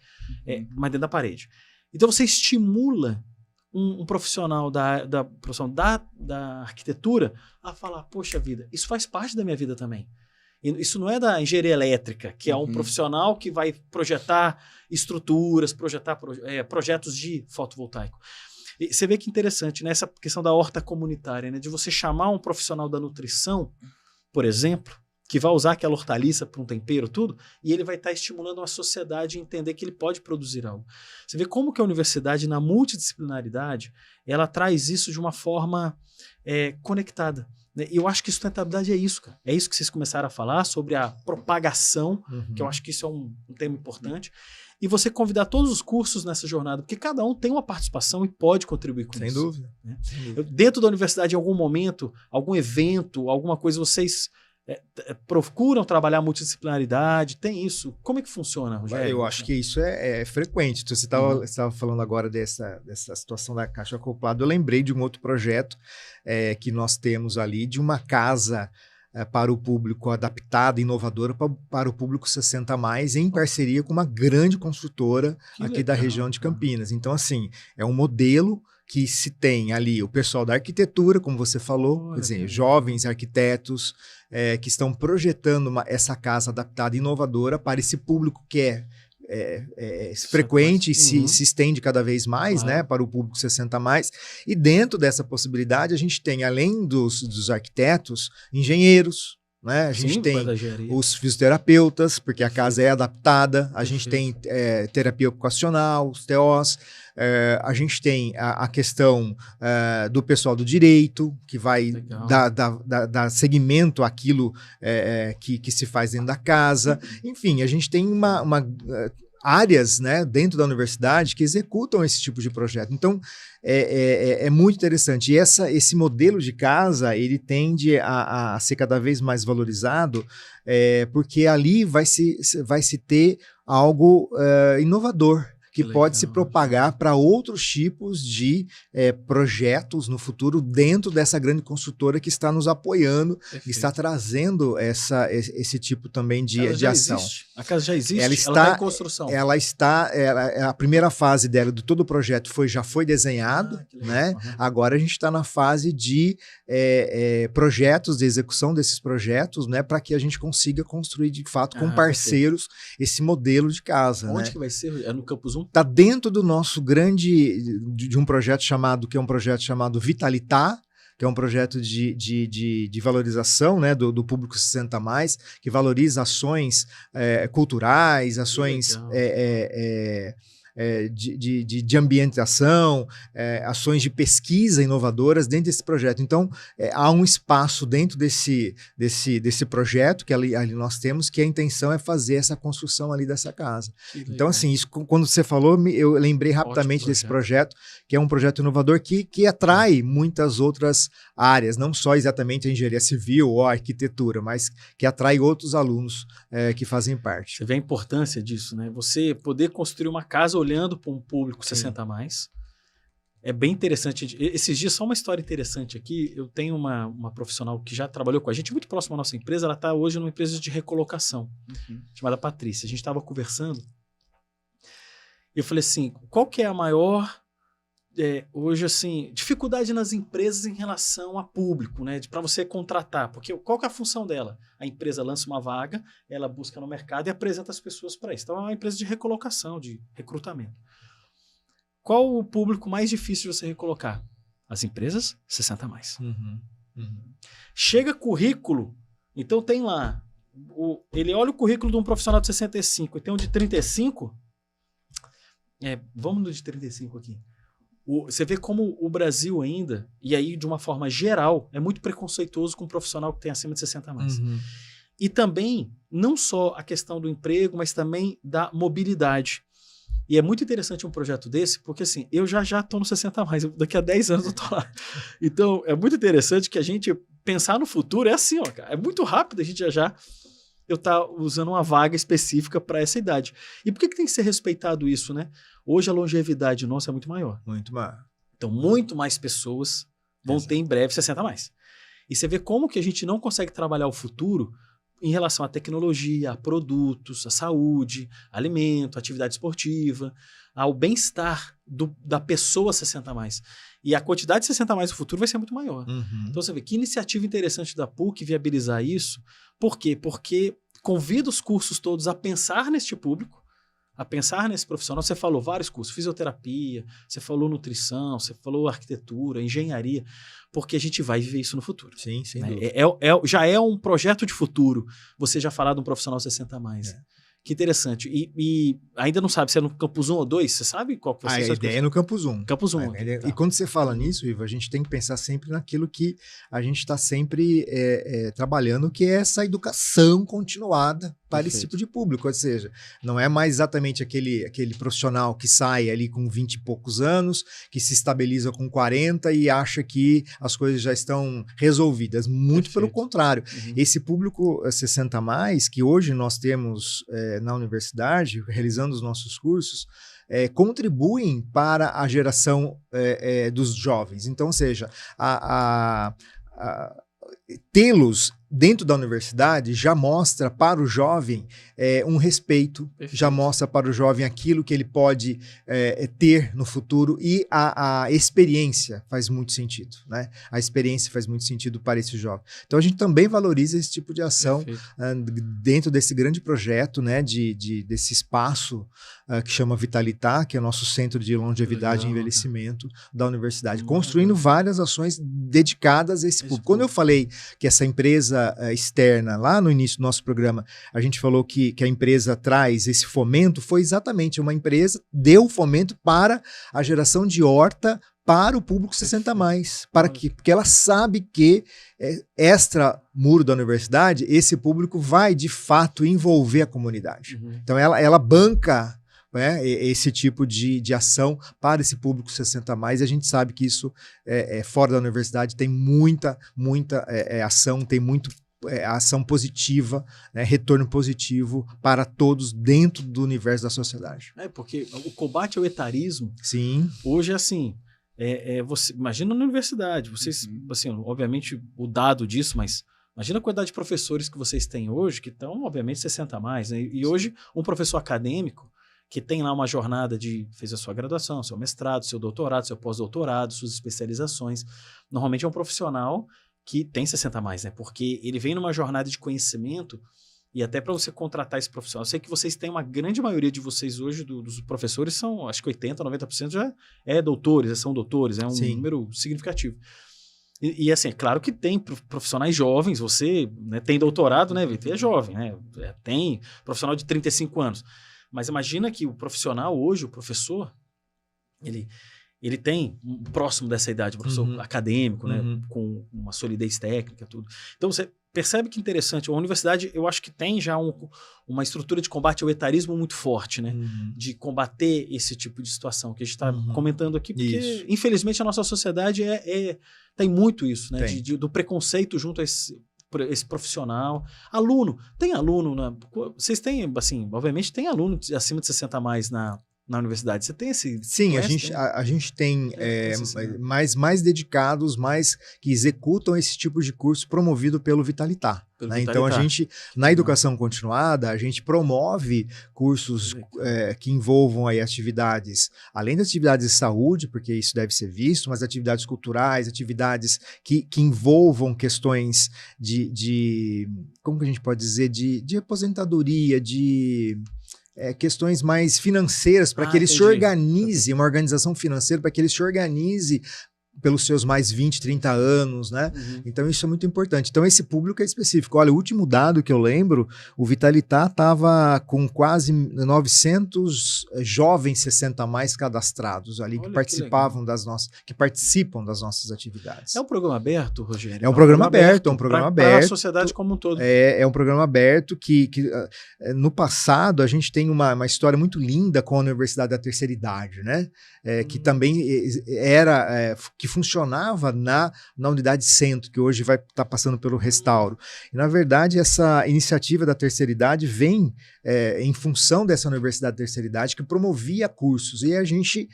mais dentro da parede. Então, você estimula um profissional da arquitetura a falar, poxa vida, isso faz parte da minha vida também. Isso não é da engenharia elétrica, que é um profissional que vai projetar estruturas, projetar projetos de fotovoltaico. E você vê que interessante, né? Essa questão da horta comunitária, né? De você chamar um profissional da nutrição, por exemplo, que vai usar aquela hortaliça para um tempero, tudo, e ele vai estar estimulando a sociedade a entender que ele pode produzir algo. Você vê como que a universidade, na multidisciplinaridade, ela traz isso de uma forma conectada. E eu acho que sustentabilidade é isso, cara. É isso que vocês começaram a falar sobre a propagação, que eu acho que isso é um tema importante. E você convidar todos os cursos nessa jornada, porque cada um tem uma participação e pode contribuir com isso. Sem dúvida. Né? Dentro da universidade, em algum momento, algum evento, alguma coisa, vocês procuram trabalhar a multidisciplinaridade? Tem isso? Como é que funciona, Rogério? Eu acho que isso é frequente. Então, você estava falando agora dessa situação da caixa acoplada. Eu lembrei de um outro projeto que nós temos ali, de uma casa para o público adaptada, inovadora para o público 60+, em parceria com uma grande construtora aqui da região de Campinas. Então, assim, é um modelo que se tem ali o pessoal da arquitetura, como você falou, quer dizer, jovens arquitetos que estão projetando essa casa adaptada e inovadora para esse público que é frequente e se estende cada vez mais, né, para o público 60+. E dentro dessa possibilidade, a gente tem, além dos arquitetos, engenheiros, né? A gente tem os fisioterapeutas, porque a casa é adaptada, a gente tem terapia ocupacional, os TOs, a gente tem a questão do pessoal do direito, que vai dar seguimento àquilo que se faz dentro da casa. Enfim, a gente tem áreas, né, dentro da universidade que executam esse tipo de projeto. Então, é muito interessante. E esse modelo de casa, ele tende a ser cada vez mais valorizado, porque ali vai se ter algo inovador, que pode se propagar para outros tipos de projetos no futuro dentro dessa grande construtora que está nos apoiando, que está trazendo esse tipo também de ação. A casa já existe, ela está em construção. A primeira fase dela, de todo o projeto, já foi desenhado, né? Agora a gente está na fase de projetos, de execução desses projetos, né? Para que a gente consiga construir de fato com parceiros esse modelo de casa. Onde que vai ser? É no Campus 1? Está dentro do nosso de um projeto chamado Vitalitar, que é um projeto de valorização, né, do público 60+, que valoriza ações culturais, ações de ambientação, ações de pesquisa inovadoras dentro desse projeto. Então, há um espaço dentro desse projeto que ali nós temos, que a intenção é fazer essa construção ali dessa casa. Então, assim, isso, quando você falou, eu lembrei rapidamente desse projeto, que é um projeto inovador que atrai muitas outras áreas, não só exatamente a engenharia civil ou a arquitetura, mas que atrai outros alunos que fazem parte. Você vê a importância disso, né? Você poder construir uma casa olhando para um público 60+. É bem interessante. Esses dias, só uma história interessante aqui. Eu tenho uma profissional que já trabalhou com a gente, muito próxima à nossa empresa. Ela está hoje numa empresa de recolocação, chamada Patrícia. A gente estava conversando. E eu falei assim, qual que é a maior, hoje, assim, dificuldade nas empresas em relação a público, né? Para você contratar. Porque qual que é a função dela? A empresa lança uma vaga, ela busca no mercado e apresenta as pessoas para isso. Então, é uma empresa de recolocação, de recrutamento. Qual o público mais difícil de você recolocar? As empresas 60+. Chega currículo, então tem lá, ele olha o currículo de um profissional de 65 e tem um de 35, vamos no de 35 aqui. Você vê como o Brasil ainda, e aí de uma forma geral, é muito preconceituoso com um profissional que tem acima de 60+. E também, não só a questão do emprego, mas também da mobilidade. E é muito interessante um projeto desse, porque assim, eu já estou no 60+, daqui a 10 anos eu estou lá. Então, é muito interessante que a gente pensar no futuro é assim, ó, cara, é muito rápido a gente eu estar usando uma vaga específica para essa idade. E por que tem que ser respeitado isso, né? Hoje a longevidade nossa é muito maior. Muito maior. Então, muito mais pessoas vão ter em breve 60+. E você vê como que a gente não consegue trabalhar o futuro em relação à tecnologia, a produtos, à saúde, alimento, atividade esportiva, ao bem-estar da pessoa 60+. E a quantidade de 60+ no futuro vai ser muito maior. Então você vê que iniciativa interessante da PUC viabilizar isso. Por quê? Porque convida os cursos todos a pensar neste público, a pensar nesse profissional. Você falou vários cursos, fisioterapia, você falou nutrição, você falou arquitetura, engenharia, porque a gente vai viver isso no futuro. Sim, sem né? dúvida. Já é um projeto de futuro você já falar de um profissional 60+. Que interessante. E ainda não sabe se é no Campus 1 ou 2? Você sabe qual que vai ser? A ideia é no Campus 1. Campus 1. E quando você fala nisso, Ivo, a gente tem que pensar sempre naquilo que a gente está sempre trabalhando, que é essa educação continuada para esse tipo de público. Ou seja, não é mais exatamente aquele profissional que sai ali com 20 e poucos anos, que se estabiliza com 40 e acha que as coisas já estão resolvidas. Muito pelo contrário. Esse público 60+, que hoje nós temos na universidade, realizando os nossos cursos, contribuem para a geração dos jovens. Então, ou seja, tê-los dentro da universidade, já mostra para o jovem um respeito, já mostra para o jovem aquilo que ele pode ter no futuro, e a experiência faz muito sentido, né? A experiência faz muito sentido para esse jovem. Então a gente também valoriza esse tipo de ação dentro desse grande projeto, né, desse espaço que chama Vitalitar, que é o nosso centro de longevidade e envelhecimento da universidade, construindo várias ações dedicadas a esse público. Quando eu falei que essa empresa externa, lá no início do nosso programa, a gente falou que a empresa traz esse fomento, foi exatamente uma empresa, deu fomento para a geração de horta para o público 60 mais, porque ela sabe que extra muro da universidade, esse público vai de fato envolver a comunidade. Então ela banca esse tipo de ação para esse público 60 mais, e a gente sabe que isso fora da universidade tem muita ação, tem muito ação positiva, né, retorno positivo para todos dentro do universo da sociedade. Porque o combate ao etarismo, sim, hoje é assim, você imagina na universidade, vocês, assim, obviamente o dado disso, mas imagina a quantidade de professores que vocês têm hoje, que estão, obviamente, 60 mais, né? E hoje um professor acadêmico que tem lá uma jornada fez a sua graduação, seu mestrado, seu doutorado, seu pós-doutorado, suas especializações. Normalmente é um profissional que tem 60 mais, né? Porque ele vem numa jornada de conhecimento, e até para você contratar esse profissional. Eu sei que vocês têm uma grande maioria de vocês hoje, dos professores, são, acho que 80%, 90% já doutores, já são doutores, é um número significativo. E assim, é claro que tem profissionais jovens, você, né, tem doutorado, né, Vitor? É jovem, né? Tem profissional de 35 anos. Mas imagina que o profissional hoje, o professor, ele tem próximo dessa idade, um professor acadêmico, né, com uma solidez técnica, tudo. Então você percebe que interessante. A universidade, eu acho que tem já uma estrutura de combate ao etarismo muito forte, né, de combater esse tipo de situação que a gente está comentando aqui, porque infelizmente a nossa sociedade tem muito isso, né, do preconceito junto a esse profissional. Aluno, tem aluno, vocês têm, assim, obviamente tem aluno acima de 60 mais na universidade. Você tem esse... Sim, a gente tem mais dedicados, mais que executam esse tipo de curso promovido pelo Vitalitar. Né? Então a gente, na educação continuada, a gente promove cursos que envolvam aí atividades, além das atividades de saúde, porque isso deve ser visto, mas atividades culturais, atividades que envolvam questões de como que a gente pode dizer, de aposentadoria, questões mais financeiras, para que ele se organize, uma organização financeira, para que ele se organize pelos seus mais 20, 30 anos, né? Então isso é muito importante. Então esse público é específico. Olha, o último dado que eu lembro, o Vitalitar estava com quase 900 jovens 60 mais cadastrados ali, que participam das nossas atividades. É um programa aberto, Rogério? É um programa aberto, para a sociedade como um todo. É um programa aberto que no passado a gente tem uma história muito linda com a Universidade da Terceira Idade, né? Que também que funcionava na unidade centro, que hoje vai estar passando pelo restauro. E, na verdade, essa iniciativa da terceira idade vem em função dessa Universidade da Terceira Idade, que promovia cursos, e a gente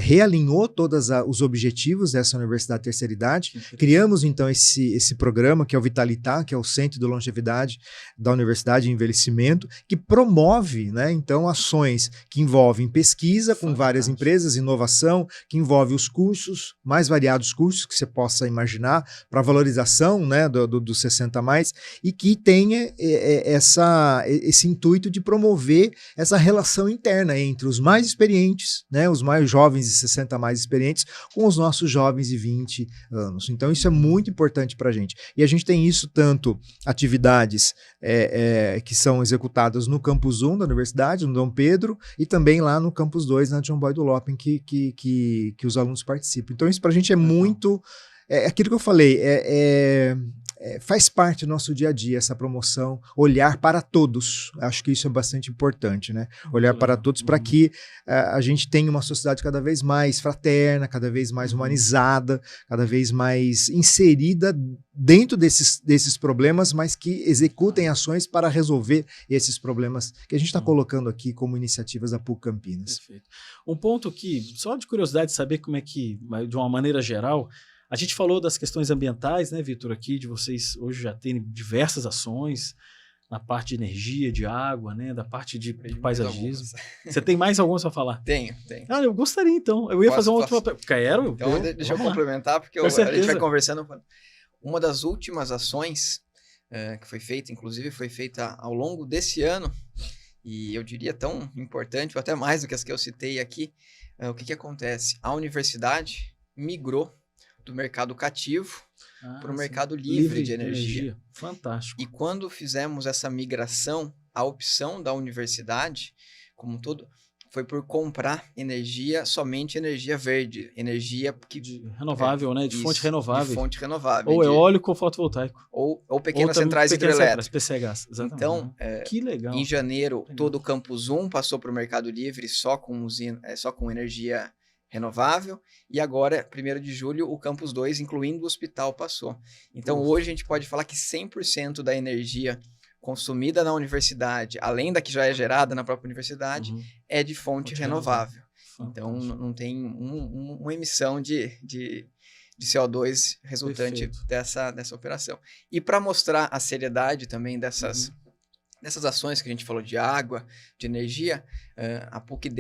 realinhou todos os objetivos dessa Universidade da Terceira Idade. Criamos, então, esse programa, que é o Vitalitar, que é o Centro de Longevidade da Universidade de Envelhecimento, que promove, né, então, ações que envolvem pesquisa com várias empresas, inovação, que envolve os cursos, mais variados cursos que você possa imaginar, para valorização, né, do 60 mais, e que tenha esse intuito de promover essa relação interna entre os mais experientes, né, os mais jovens de 60 mais experientes, com os nossos jovens de 20 anos. Então isso é muito importante para a gente. E a gente tem isso tanto atividades que são executadas no Campus 1 da Universidade, no Dom Pedro, e também lá no Campus 2, na John Boyd Lopin, que os alunos participam. Então isso para a gente é muito... aquilo que eu falei, faz parte do nosso dia a dia, essa promoção, olhar para todos. Acho que isso é bastante importante, né? Olhar para todos para que a gente tenha uma sociedade cada vez mais fraterna, cada vez mais humanizada, cada vez mais inserida dentro desses problemas, mas que executem ações para resolver esses problemas que a gente está colocando aqui como iniciativas da PUC Campinas. Perfeito. Um ponto que, só de curiosidade, saber como é que, de uma maneira geral, A gente falou das questões ambientais, né, Vitor, aqui, de vocês hoje já terem diversas ações na parte de energia, de água, né, da parte de paisagismo. Você tem mais algumas para falar? Tenho. Ah, eu gostaria, então. Eu ia fazer uma última... Quero. Então, deixa eu complementar, porque a gente vai conversando. Uma das últimas ações que foi feita, inclusive foi feita ao longo desse ano, e eu diria tão importante, ou até mais do que as que eu citei aqui, o que acontece? A universidade migrou do mercado cativo para o mercado livre de energia. Fantástico. E quando fizemos essa migração, a opção da universidade, como um todo, foi por comprar somente energia verde, energia renovável, né? De fonte renovável. De fonte renovável. Ou eólico ou fotovoltaico. Ou pequenas centrais hidrelétricas. PCHs, exatamente. Então, que legal. Em janeiro, todo o Campus 1 passou para o mercado livre só com energia renovável, e agora, 1º de julho, o Campus 2, incluindo o hospital, passou. Então, hoje a gente pode falar que 100% da energia consumida na universidade, além da que já é gerada na própria universidade, é de fonte renovável. Então, não tem uma emissão de CO2 resultante dessa operação. E para mostrar a seriedade também dessas ações que a gente falou de água, de energia, a PUC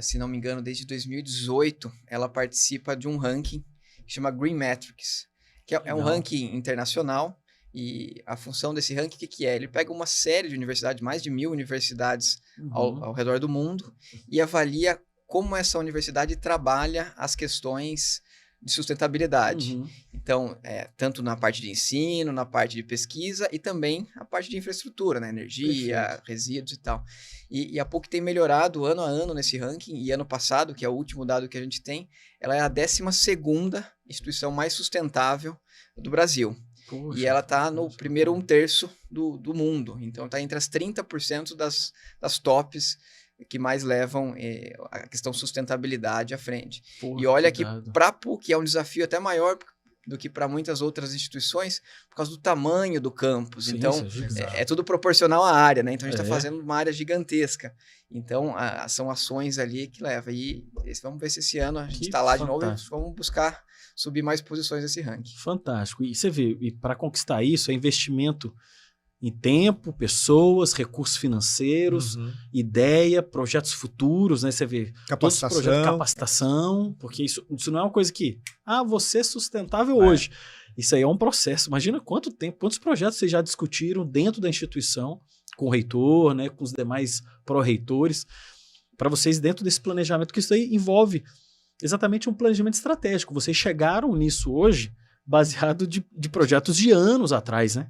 se não me engano, desde 2018, ela participa de um ranking que chama Green Metrics, que é um ranking internacional, e a função desse ranking, o que é? Ele pega uma série de universidades, mais de 1.000 universidades ao redor do mundo, e avalia como essa universidade trabalha as questões de sustentabilidade. Então, tanto na parte de ensino, na parte de pesquisa e também a parte de infraestrutura, né? Energia, resíduos e tal. E a PUC tem melhorado ano a ano nesse ranking, e ano passado, que é o último dado que a gente tem, ela é a 12ª instituição mais sustentável do Brasil. Poxa, e ela está no primeiro 1/3 do mundo. Então, está entre as 30% das tops que mais levam a questão sustentabilidade à frente. Porra, e olha que para a PUC é um desafio até maior do que para muitas outras instituições, por causa do tamanho do campus. Sim, então, é tudo proporcional à área, né? Então, a gente está fazendo uma área gigantesca. Então, são ações ali que levam. E vamos ver se esse ano a gente está lá de novo e vamos buscar subir mais posições nesse ranking. Fantástico. E você vê, e para conquistar isso, é investimento em tempo, pessoas, recursos financeiros, ideia, projetos futuros, né? Você vê capacitação, todos os projetos de capacitação, porque isso não é uma coisa que, você é sustentável hoje. Isso aí é um processo. Imagina quanto tempo, quantos projetos vocês já discutiram dentro da instituição, com o reitor, né, com os demais pró-reitores, para vocês dentro desse planejamento, que isso aí envolve exatamente um planejamento estratégico. Vocês chegaram nisso hoje baseado de projetos de anos atrás, né?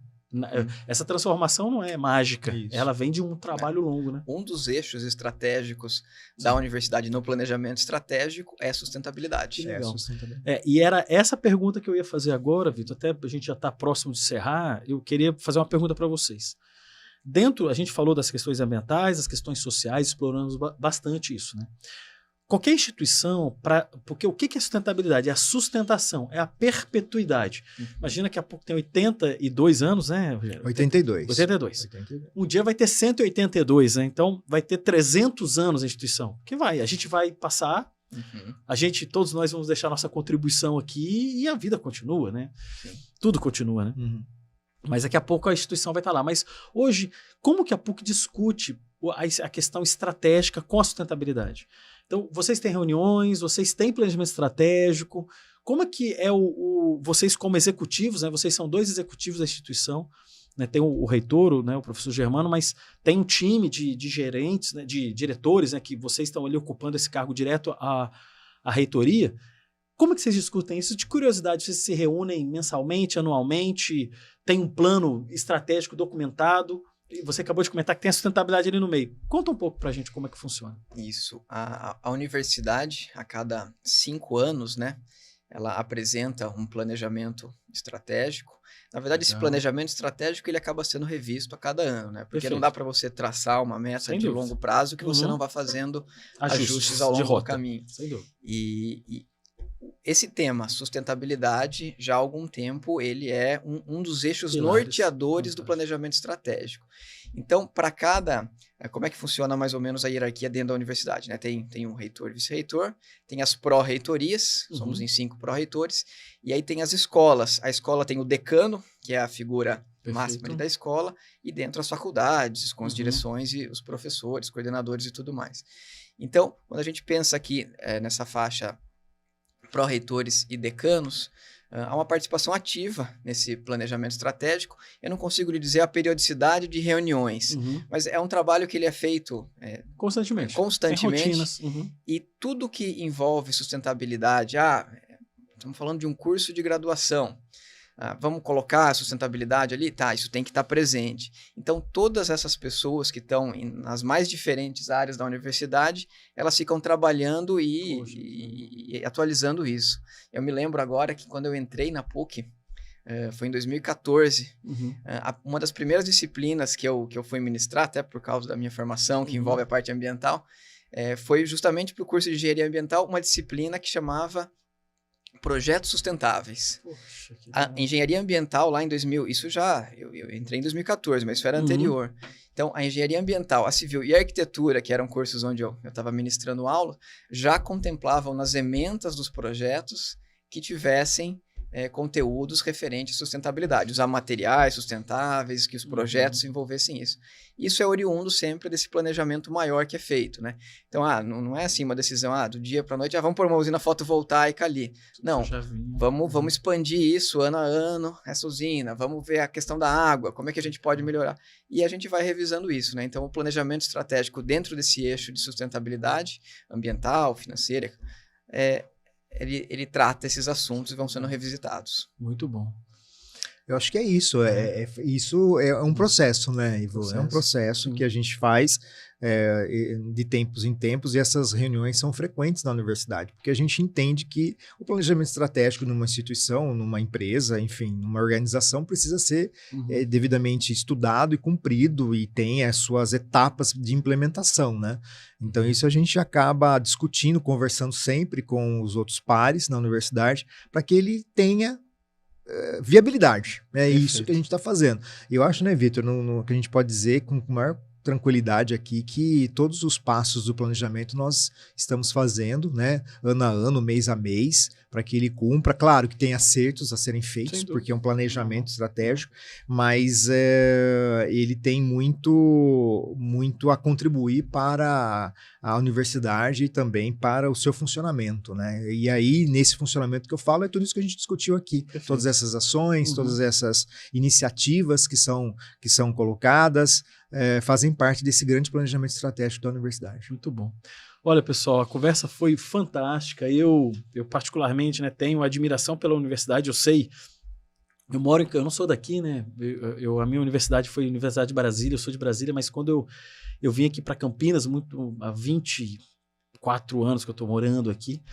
Essa transformação não é mágica, ela vem de um trabalho longo, né? Um dos eixos estratégicos da universidade no planejamento estratégico é sustentabilidade. E era essa pergunta que eu ia fazer agora, Vitor, até a gente já está próximo de encerrar, eu queria fazer uma pergunta para vocês. A gente falou das questões ambientais, das questões sociais, exploramos bastante isso, né? Qualquer instituição, porque o que é sustentabilidade? É a sustentação, é a perpetuidade. Imagina que a PUC tem 82 anos, né, Rogério? 82. Um dia vai ter 182, né? Então vai ter 300 anos a instituição. A gente vai passar, todos nós vamos deixar nossa contribuição aqui e a vida continua, né? Tudo continua, né? Mas daqui a pouco a instituição vai estar lá. Mas hoje, como que a PUC discute a questão estratégica com a sustentabilidade? Então, vocês têm reuniões, vocês têm planejamento estratégico. Como é que é vocês como executivos, né? Vocês são 2 executivos da instituição, né? Tem o reitor, o professor Germano, mas tem um time de gerentes, né? De diretores, né? Que vocês estão ali ocupando esse cargo direto à reitoria. Como é que vocês discutem isso? De curiosidade, vocês se reúnem mensalmente, anualmente? Tem um plano estratégico documentado? Você acabou de comentar que tem a sustentabilidade ali no meio. Conta um pouco pra gente como é que funciona. Isso. A universidade, a cada 5 anos, né, ela apresenta um planejamento estratégico. Na verdade, esse planejamento estratégico ele acaba sendo revisto a cada ano, né? Porque não dá para você traçar uma meta de longo prazo que você não vá fazendo ajustes ao longo do caminho. Sem dúvida. E esse tema, sustentabilidade, já há algum tempo, ele é um dos eixos norteadores do planejamento estratégico. Então, para cada... Como é que funciona mais ou menos a hierarquia dentro da universidade, né? Tem um reitor e vice-reitor, tem as pró-reitorias, somos em 5 pró-reitores, e aí tem as escolas. A escola tem o decano, que é a figura máxima ali da escola, e dentro as faculdades, com as direções e os professores, coordenadores e tudo mais. Então, quando a gente pensa aqui nessa faixa pró-reitores e decanos, há uma participação ativa nesse planejamento estratégico. Eu não consigo lhe dizer a periodicidade de reuniões, mas é um trabalho que ele é feito constantemente. Rotinas. E tudo que envolve sustentabilidade, estamos falando de um curso de graduação, vamos colocar a sustentabilidade ali? Tá, isso tem que estar presente. Então, todas essas pessoas que estão nas mais diferentes áreas da universidade, elas ficam trabalhando e atualizando isso. Eu me lembro agora que quando eu entrei na PUC, foi em 2014, uma das primeiras disciplinas que eu fui ministrar, até por causa da minha formação, que envolve a parte ambiental, foi justamente para o curso de Engenharia Ambiental, uma disciplina que chamava Projetos Sustentáveis. Poxa, a engenharia ambiental lá em 2000, isso já, eu entrei em 2014, mas isso era anterior. Então, a engenharia ambiental, a civil e a arquitetura, que eram cursos onde eu estava ministrando aula, já contemplavam nas ementas dos projetos que tivessem conteúdos referentes à sustentabilidade, usar materiais sustentáveis, que os projetos envolvessem isso. Isso é oriundo sempre desse planejamento maior que é feito, né? Então, não é assim uma decisão, do dia para a noite, vamos pôr uma usina fotovoltaica ali. Não, vamos expandir isso ano a ano, essa usina, vamos ver a questão da água, como é que a gente pode melhorar. E a gente vai revisando isso, né? Então, o planejamento estratégico dentro desse eixo de sustentabilidade ambiental, financeira, ele trata esses assuntos e vão sendo revisitados. Muito bom. Eu acho que é isso. Isso é um processo, né, Ivo? É um processo que a gente faz de tempos em tempos, e essas reuniões são frequentes na universidade, porque a gente entende que o planejamento estratégico numa instituição, numa empresa, enfim, numa organização, precisa ser devidamente estudado e cumprido, e tem as suas etapas de implementação, né? Então, isso a gente acaba discutindo, conversando sempre com os outros pares na universidade, para que ele tenha viabilidade. É isso que a gente está fazendo. E eu acho, né, Vitor, que a gente pode dizer com maior tranquilidade aqui, que todos os passos do planejamento nós estamos fazendo, né, ano a ano, mês a mês, para que ele cumpra. Claro que tem acertos a serem feitos, porque é um planejamento estratégico, mas ele tem muito a contribuir para a universidade e também para o seu funcionamento, né? E aí, nesse funcionamento que eu falo, é tudo isso que a gente discutiu aqui. Todas essas ações, todas essas iniciativas que são colocadas, fazem parte desse grande planejamento estratégico da universidade. Muito bom. Olha, pessoal, a conversa foi fantástica. Eu particularmente, né, tenho admiração pela universidade. Eu sei, eu não sou daqui, né? A minha universidade foi a Universidade de Brasília, eu sou de Brasília, mas quando eu vim aqui para Campinas, há 24 anos que eu estou morando aqui,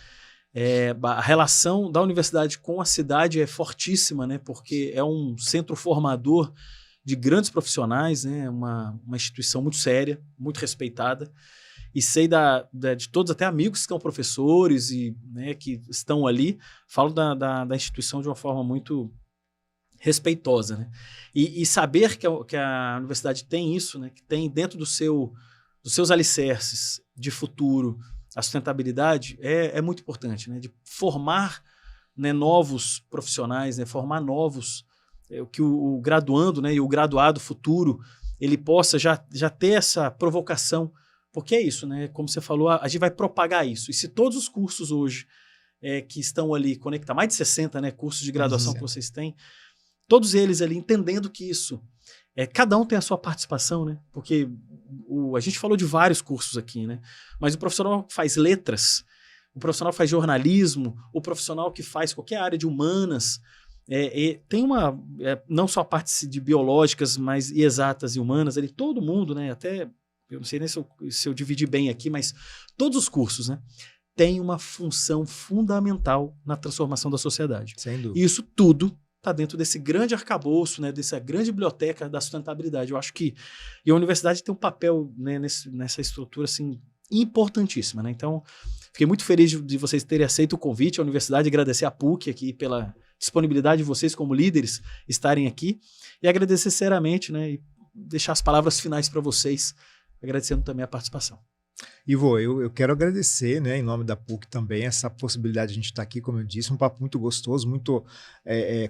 a relação da universidade com a cidade é fortíssima, né? Porque é um centro formador de grandes profissionais, né? Uma instituição muito séria, muito respeitada. E sei de todos, até amigos que são professores e, né, que estão ali, falo da instituição de uma forma muito respeitosa, né? E saber que a universidade tem isso, né, que tem dentro dos seus alicerces de futuro a sustentabilidade, é muito importante, né? De formar, né, novos profissionais, né, formar novos, que o graduando, né, e o graduado futuro ele possa já ter essa provocação. Porque é isso, né? Como você falou, a gente vai propagar isso. E se todos os cursos hoje que estão ali conectados, mais de 60, né, cursos de graduação que vocês têm, todos eles ali entendendo que isso, cada um tem a sua participação, né? Porque a gente falou de vários cursos aqui, né? Mas o profissional que faz letras, o profissional que faz jornalismo, o profissional que faz qualquer área de humanas, tem não só a parte de biológicas, mas exatas e humanas, ali, todo mundo, né? Até... Eu não sei nem se eu dividi bem aqui, mas todos os cursos, né, têm uma função fundamental na transformação da sociedade. Sem dúvida. E isso tudo está dentro desse grande arcabouço, né, dessa grande biblioteca da sustentabilidade. Eu acho que a universidade tem um papel, né, nessa estrutura assim, importantíssima. Né? Então, fiquei muito feliz de vocês terem aceito o convite à universidade, agradecer a PUC aqui pela disponibilidade de vocês como líderes estarem aqui e agradecer sinceramente, né, deixar as palavras finais para vocês, agradecendo também a participação. Ivo, eu quero agradecer, né, em nome da PUC também, essa possibilidade de a gente estar aqui, como eu disse, um papo muito gostoso, muito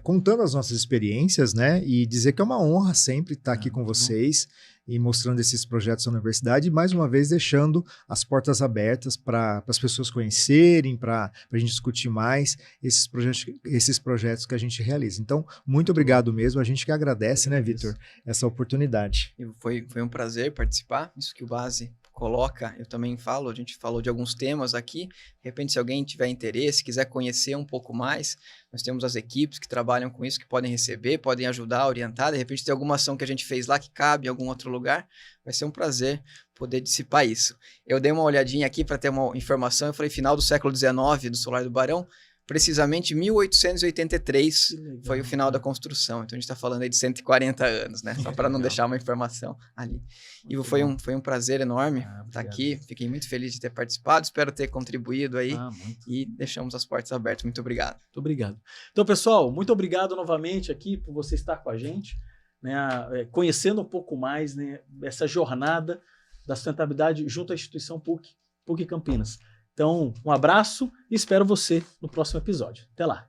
contando as nossas experiências, né, e dizer que é uma honra sempre estar aqui com vocês e mostrando esses projetos da universidade e, mais uma vez, deixando as portas abertas para as pessoas conhecerem, para a gente discutir mais esses projetos que a gente realiza. Então, muito obrigado mesmo, a gente que agradece, né, Vitor, essa oportunidade. Foi um prazer participar, isso que o Base coloca, eu também falo, a gente falou de alguns temas aqui, de repente se alguém tiver interesse, quiser conhecer um pouco mais, nós temos as equipes que trabalham com isso, que podem receber, podem ajudar, orientar, de repente tem alguma ação que a gente fez lá que cabe em algum outro lugar, vai ser um prazer poder dissipar isso. Eu dei uma olhadinha aqui para ter uma informação, eu falei final do século XIX, do Solar do Barão, precisamente 1883 foi o final da construção. Então a gente está falando aí de 140 anos, né? Só para não deixar uma informação ali. Ivo, foi um prazer enorme estar aqui. Fiquei muito feliz de ter participado. Espero ter contribuído aí. E deixamos as portas abertas. Muito obrigado. Muito obrigado. Então, pessoal, muito obrigado novamente aqui por você estar com a gente, né? Conhecendo um pouco mais, né, essa jornada da sustentabilidade junto à instituição PUC Campinas. Então, um abraço e espero você no próximo episódio. Até lá!